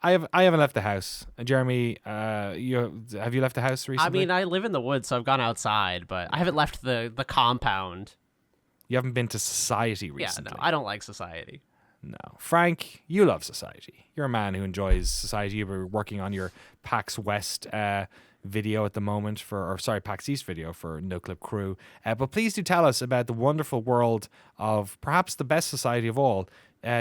I haven't left the house. Jeremy, have you left the house recently? I mean, I live in the woods, so I've gone outside, but I haven't left the compound. You haven't been to society recently. Yeah, no, I don't like society. No. Frank, you love society. You're a man who enjoys society. You're working on your PAX West video at the moment PAX East video for Noclip Crew. But please do tell us about the wonderful world of perhaps the best society of all,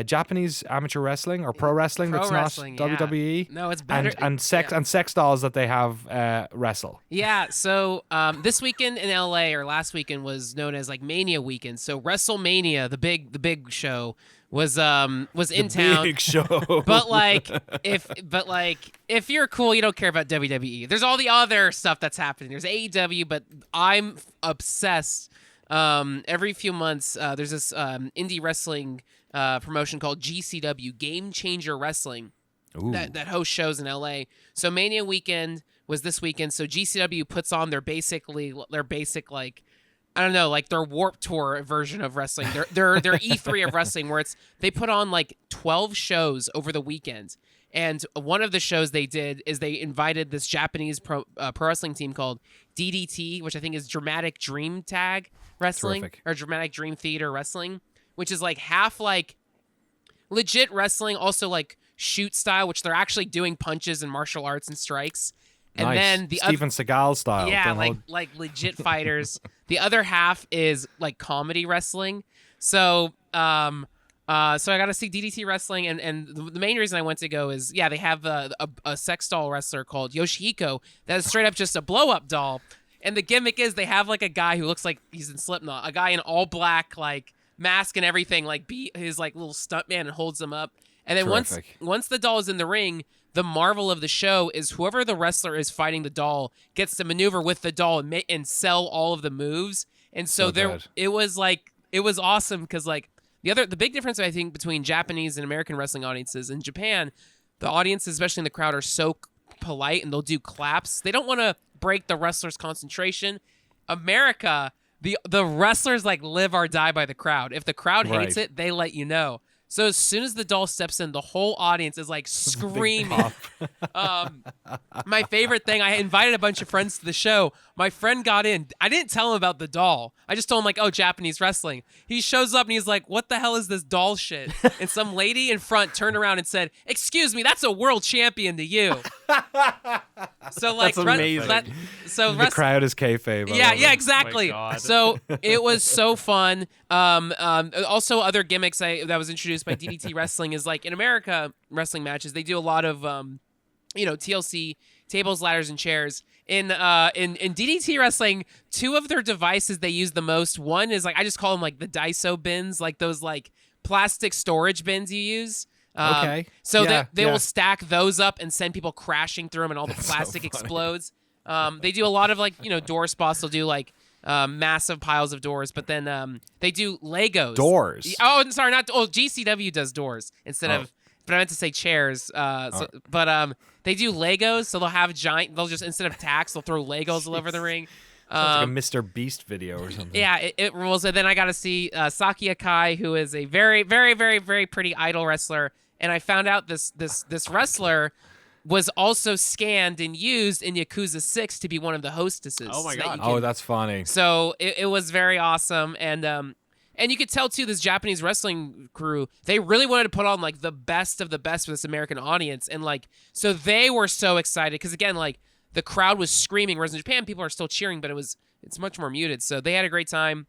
Japanese amateur wrestling or pro wrestling Pro that's wrestling, not yeah. WWE. No, it's better. And sex dolls that they have wrestle. Yeah, so this weekend in LA or last weekend was known as like Mania weekend. So WrestleMania, the big show, was in town. Big show. But if you're cool, you don't care about WWE. There's all the other stuff that's happening. There's AEW, but I'm obsessed. Every few months, there's this indie wrestling promotion called GCW, Game Changer Wrestling, that hosts shows in LA. So Mania weekend was this weekend. So GCW puts on their basic like, I don't know, like their Warped Tour version of wrestling. Their E3 of wrestling, where they put on like 12 shows over the weekend. And one of the shows they did is they invited this Japanese pro wrestling team called DDT, which I think is Dramatic Dream Tag Wrestling. Terrific. Or Dramatic Dream Theater Wrestling, which is like half like legit wrestling, also like shoot style, which they're actually doing punches and martial arts and strikes. And Nice. then the Steven Seagal style. yeah, Don't like hold- like legit fighters. The other half is like comedy wrestling. So so I got to see DDT wrestling, and the main reason I went to go is they have a sex doll wrestler called Yoshihiko that is straight up just a blow up doll, and the gimmick is they have like a guy who looks like he's in Slipknot, a guy in all black like mask and everything, like be his like little stuntman and holds him up, and then Terrific. once the doll is in the ring. The marvel of the show is whoever the wrestler is fighting the doll gets to maneuver with the doll and sell all of the moves. And so good. it was awesome because like the big difference I think between Japanese and American wrestling audiences in Japan, the audiences, especially in the crowd, are so polite and they'll do claps. They don't want to break the wrestler's concentration. America, the wrestlers like live or die by the crowd. If the crowd hates Right. it, they let you know. So as soon as the doll steps in, the whole audience is like screaming. My favorite thing, I invited a bunch of friends to the show. My friend got in. I didn't tell him about the doll. I just told him like, oh, Japanese wrestling. He shows up and he's like, what the hell is this doll shit? And some lady in front turned around and said, excuse me, that's a world champion to you. So like, That's amazing. the crowd is kayfabe. I yeah, love yeah, it. exactly. God. So it was so fun. Also, other gimmicks that was introduced by DDT Wrestling is like in America wrestling matches, they do a lot of TLC tables, ladders, and chairs. In DDT Wrestling, two of their devices they use the most. One is like I just call them like the Daiso bins, like those like plastic storage bins you use. Okay. So Yeah, they yeah. will stack those up and send people crashing through them, and all the That's so plastic funny. explodes. They do a lot of like door spots. They'll do like massive piles of doors, but then they do Legos. Doors. Oh, sorry, not. Oh, GCW does doors instead of. But I meant to say chairs. But they do Legos, so they'll have giant. They'll just instead of tacks, they'll throw Legos all over the ring. Sounds like a Mr. Beast video or something. Yeah, it rules. And then I got to see Saki Akai, who is a very, very, very, very pretty idol wrestler. And I found out this wrestler was also scanned and used in Yakuza 6 to be one of the hostesses. Oh my so that God. you can- Oh, that's funny. So it was very awesome. And you could tell too, this Japanese wrestling crew, they really wanted to put on like the best of the best for this American audience. And like, so they were so excited because again, like the crowd was screaming, whereas in Japan, people are still cheering, but it's much more muted. So they had a great time.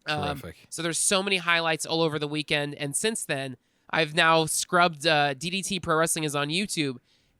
Terrific. So there's so many highlights all over the weekend. And since then, I've now scrubbed DDT Pro Wrestling is on YouTube.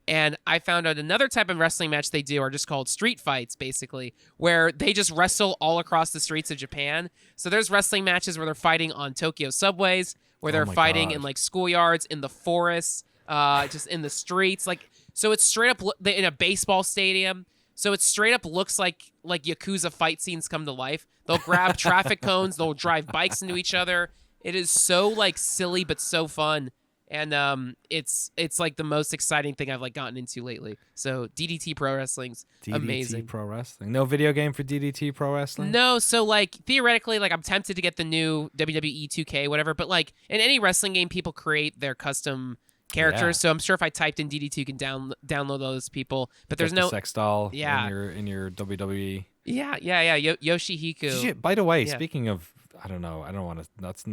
And I found out another type of wrestling match they do are just called street fights, basically, where they just wrestle all across the streets of Japan. So there's wrestling matches where they're fighting on Tokyo subways, where they're my fighting God. in like schoolyards, in the forests, just in the streets. Like, so it's straight up in a baseball stadium. So it straight up looks like Yakuza fight scenes come to life. They'll grab traffic cones, they'll drive bikes into each other. It is so like silly but so fun. And it's like the most exciting thing I've like gotten into lately. So DDT Pro Wrestling's DDT amazing. Pro Wrestling. No video game for DDT Pro Wrestling? No, so like theoretically, like I'm tempted to get the new WWE 2K, whatever. But like in any wrestling game, people create their custom characters. Yeah. So I'm sure if I typed in DDT, you can download those people. But there's Get the no sex doll Yeah. in your WWE. yeah. Yoshihiko. Did you- by the way, Yeah. speaking of, I don't know. I don't want to. That's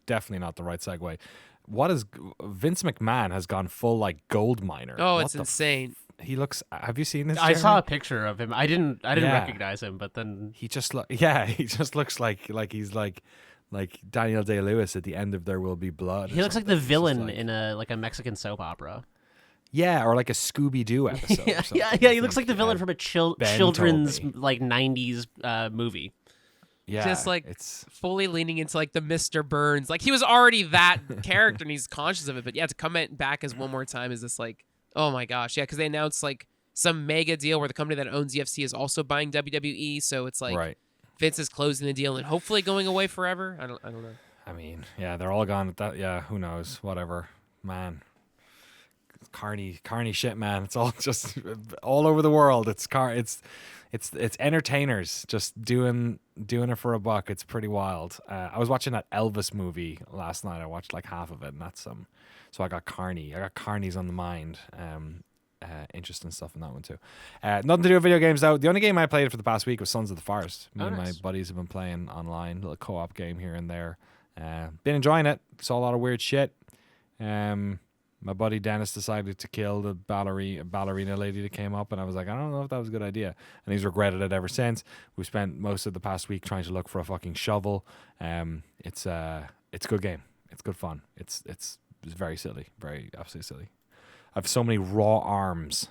definitely not the right segue. What is Vince McMahon has gone full like gold miner? Oh, What it's the insane. He looks. Have you seen this? I Jeremy? saw a picture of him. I didn't Yeah. recognize him, but then He just he just looks like he's like like Daniel Day-Lewis at the end of There Will Be Blood. He or looks like something. the It's just villain like- in a Mexican soap opera. Yeah, or like a Scooby-Doo episode. or something, yeah. I He looks like think. the villain from a Ben children's told me. like '90s movie. Yeah, Just like it's fully leaning into like the Mr. Burns. Like he was already that character and he's conscious of it. But yeah, to come back as one more time is just like, oh my gosh. Yeah, because they announced like some mega deal where the company that owns UFC is also buying WWE. So it's like right. Vince is closing the deal and hopefully going away forever. I don't know. I mean, yeah, they're all gone at that. Yeah, who knows? Whatever, man. Carney shit, man. It's all just all over the world. It's entertainers just doing it for a buck. It's pretty wild. I was watching that Elvis movie last night. I watched like half of it, and that's so I got Carney. I got Carney's on the mind. Interesting stuff in that one too. Nothing to do with video games though. The only game I played for the past week was Sons of the Forest. Me and my Nice. buddies have been playing online, little co-op game here and there. Been enjoying it. Saw a lot of weird shit. My buddy Dennis decided to kill the ballerina lady that came up, and I was like, I don't know if that was a good idea. And he's regretted it ever since. We spent most of the past week trying to look for a fucking shovel. It's a good game. It's good fun. It's very silly, very absolutely silly. I have so many raw arms.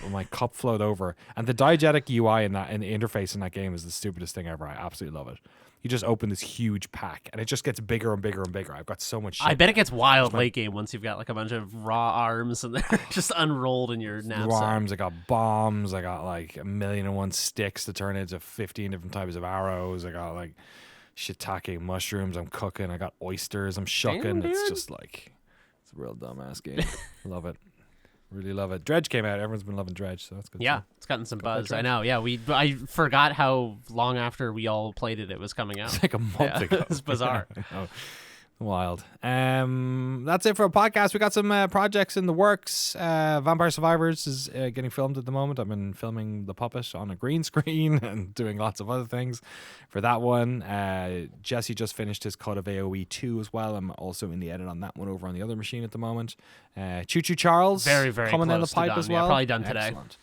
My cup flowed over, and the diegetic UI and the interface in that game is the stupidest thing ever. I absolutely love it. You just open this huge pack, and it just gets bigger and bigger and bigger. I've got so much shit. I bet it gets wild late game once you've got like a bunch of raw arms and they're just unrolled in your knapsack. Raw arms. I got bombs. I got like 1,000,001 sticks to turn into 15 different types of arrows. I got like shiitake mushrooms. I'm cooking. I got oysters. I'm shucking. Damn, It's dude. just like it's a real dumbass game. Love it. Really love it. Dredge came out. Everyone's been loving Dredge, so that's good. Yeah, too. it's gotten some play buzz. I Dredge. know. Yeah, I forgot how long after we all played it was coming out. It's like a month Yeah, ago. it's bizarre. I know. Wild. That's it for a podcast. We got some projects in the works. Vampire Survivors is getting filmed at the moment. I've been filming the puppet on a green screen and doing lots of other things for that one. Jesse just finished his cut of AoE 2 as well. I'm also in the edit on that one over on the other machine at the moment. Choo Choo Charles Very, very coming down the close to pipe done. as Yeah, well. probably done today. Excellent.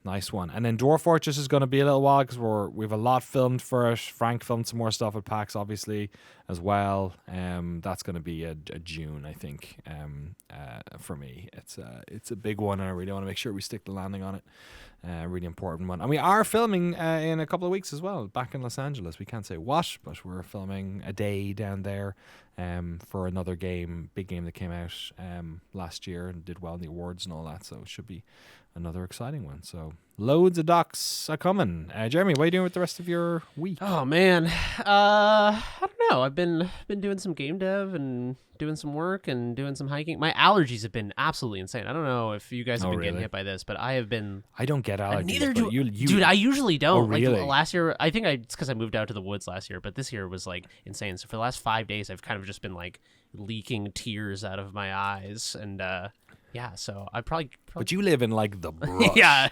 Nice one. And then Dwarf Fortress is going to be a little while because we have a lot filmed for it. Frank filmed some more stuff at PAX, obviously, as well. That's going to be a June, I think, for me. It's a big one, and I really want to make sure we stick the landing on it. Really important one. And we are filming in a couple of weeks as well, back in Los Angeles. We can't say what, but we're filming a day down there for another big game that came out last year and did well in the awards and all that. So it should be another exciting one. So loads of docs are coming. Jeremy, what are you doing with the rest of your week? Oh man, I don't know. I've been doing some game dev and doing some work and doing some hiking. My allergies have been absolutely insane. I don't know if you guys have Oh, been getting really? hit by this, but I have been. I don't get allergies. Neither but do you, dude. I usually don't. Oh, really? Like last year, I think it's because I moved out to the woods last year, but this year was like insane. So for the last 5 days, I've kind of just been like leaking tears out of my eyes, and yeah. So I probably But you live in like the brush. yeah.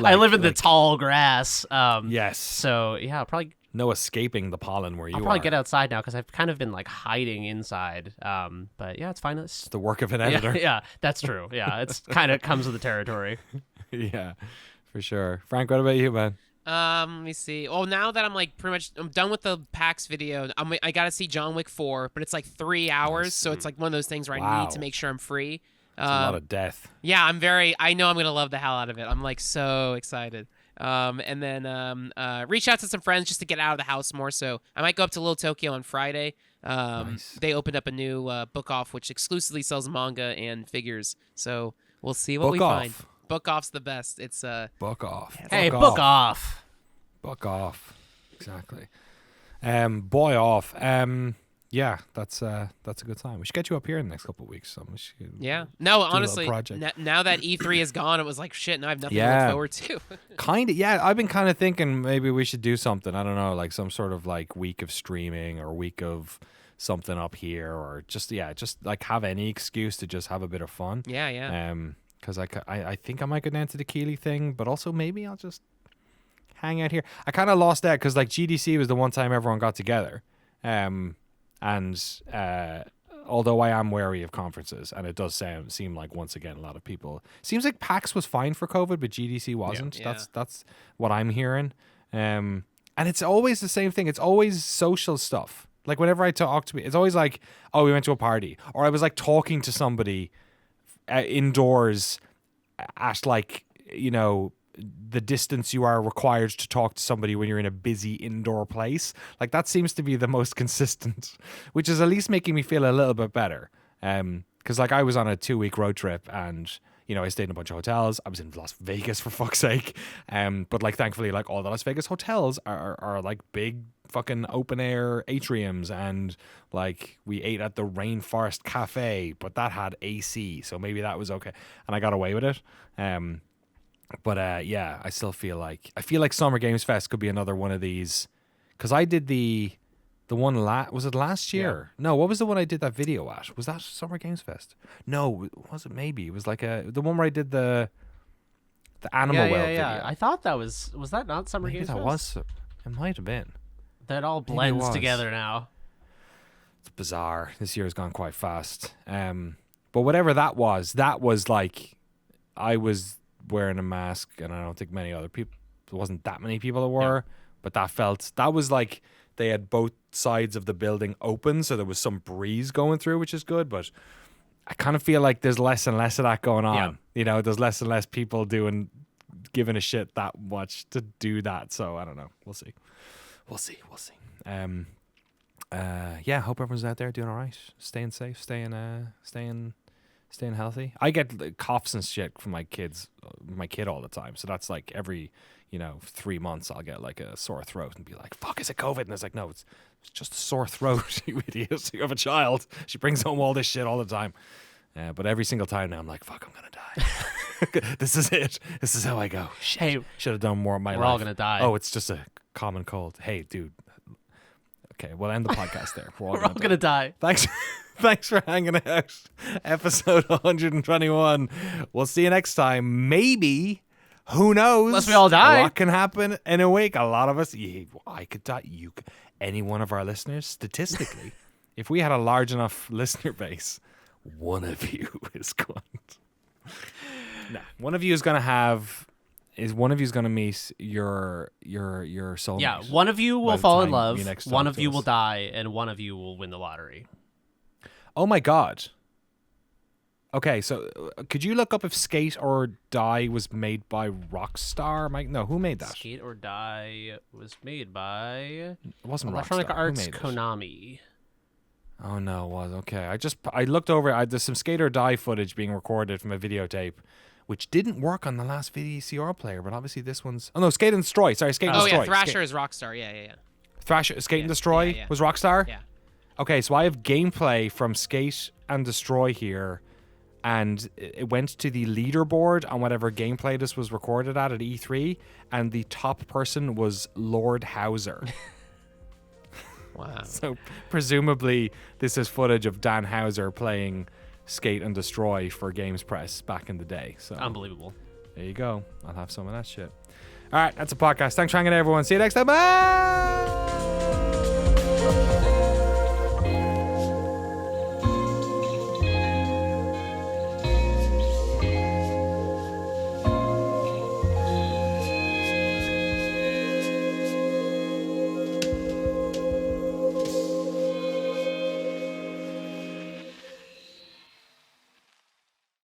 I live in the like- tall grass. Yes. So yeah, I'll probably No escaping the pollen where you I'll probably are. get outside now because I've kind of been like hiding inside. But yeah, it's fine. It's, It's the work of an yeah, editor. yeah, that's true. Yeah, it's kind of comes with the territory. Yeah, for sure. Frank, what about you, man? Let me see. Oh, now that I'm done with the PAX video, I got to see John Wick 4, but it's like 3 hours, so it's like one of those things where I Wow. need to make sure I'm free. It's a lot of death. Yeah, I know I'm going to love the hell out of it. I'm like so excited. And then reach out to some friends just to get out of the house more. So I might go up to Little Tokyo on Friday. Nice. They opened up a new book off, which exclusively sells manga and figures. So we'll see what we Book find. off. Book off's the best. It's Book off. Hey, book off. Book off. Exactly. Boy off. Yeah, that's a good time. We should get you up here in the next couple of weeks. So we should yeah. No, little honestly, project. now that E3 is gone, it was like shit. Now I have nothing to Yeah. look forward to. kind of. Yeah, I've been kind of thinking maybe we should do something. I don't know, like some sort of like week of streaming or week of something up here, or just like have any excuse to just have a bit of fun. yeah. Because I think I might go down to the Keeley thing, but also maybe I'll just hang out here. I kind of lost that because like GDC was the one time everyone got together. And although I am wary of conferences, and it does seem like once again a lot of people. Seems like PAX was fine for COVID, but GDC wasn't. Yeah. That's what I'm hearing. And it's always the same thing. It's always social stuff. Like whenever I talk to me, it's always like, oh, we went to a party, or I was like talking to somebody indoors at like, you know, the distance you are required to talk to somebody when you're in a busy indoor place. Like that seems to be the most consistent, which is at least making me feel a little bit better. Because like I was on a 2-week road trip and, you know, I stayed in a bunch of hotels. I was in Las Vegas for fuck's sake. But like thankfully, like all the Las Vegas hotels are like big fucking open air atriums, and like we ate at the Rainforest Cafe, but that had AC, so maybe that was okay, and I got away with it. But yeah, I still feel like Summer Games Fest could be another one of these, because I did the one was it last year? No, what was the one I did that video at? Was that Summer Games Fest? No, was it? Maybe it was like the one where I did the Animal World video. I thought that was that not Summer Maybe Games that Fest? was. It might have been. That all blends together now. It's bizarre. This year has gone quite fast. But whatever that was like, I was wearing a mask, and I don't think many other people. There wasn't that many people that were, but that was like they had both sides of the building open, so there was some breeze going through, which is good. But I kind of feel like there's less and less of that going on. Yeah. You know, there's less and less people giving a shit that much to do that. So I don't know. We'll see. Yeah, hope everyone's out there doing all right, staying safe, staying healthy. I get like, coughs and shit from my kid all the time, so that's like every 3 months I'll get like a sore throat and be like, fuck, is it COVID? And it's like, no, it's just a sore throat. You idiot. You have a child, she brings home all this shit all the time. But every single time now I'm like, fuck, I'm gonna die. This is it. This is how I go. Shit. Hey, should have done more of my life. we're all gonna die. Oh, it's just a common cold. Hey, dude. Okay, we'll end the podcast there. We're all gonna die. Thanks for hanging out. Episode 121. We'll see you next time. Maybe. Who knows? Unless we all die. A lot can happen in a week. A lot of us. I could die. You could. Any one of our listeners, statistically, if we had a large enough listener base, one of you is going. No, one of you is going to have. One of you is going to meet your soulmate. Yeah, one of you by will the fall in time love, you next one talk of to you us. will die, and one of you will win the lottery. Oh my god. Okay, so could you look up if Skate or Die was made by Rockstar? Mike, no, who made that? Skate or Die was made by It wasn't Electronic Rockstar. Arts Who made it? Konami. Oh no, it was okay. I looked over. There's some Skate or Die footage being recorded from a videotape, which didn't work on the last VCR player, but obviously this one's. Oh no, Skate and Destroy. Sorry, Skate and Oh Destroy. yeah, Thrasher is Rockstar. Yeah. Thrasher, Skate and Yeah, Destroy yeah. was Rockstar. Yeah. Okay, so I have gameplay from Skate and Destroy here, and it went to the leaderboard on whatever gameplay this was recorded at E3, and the top person was Lord Hauser. Wow. So presumably this is footage of Dan Hauser playing Skate and Destroy for Games Press back in the day. So Unbelievable. there you go. I'll have some of that shit. All right, that's a podcast. Thanks for hanging out, everyone. See you next time. Bye.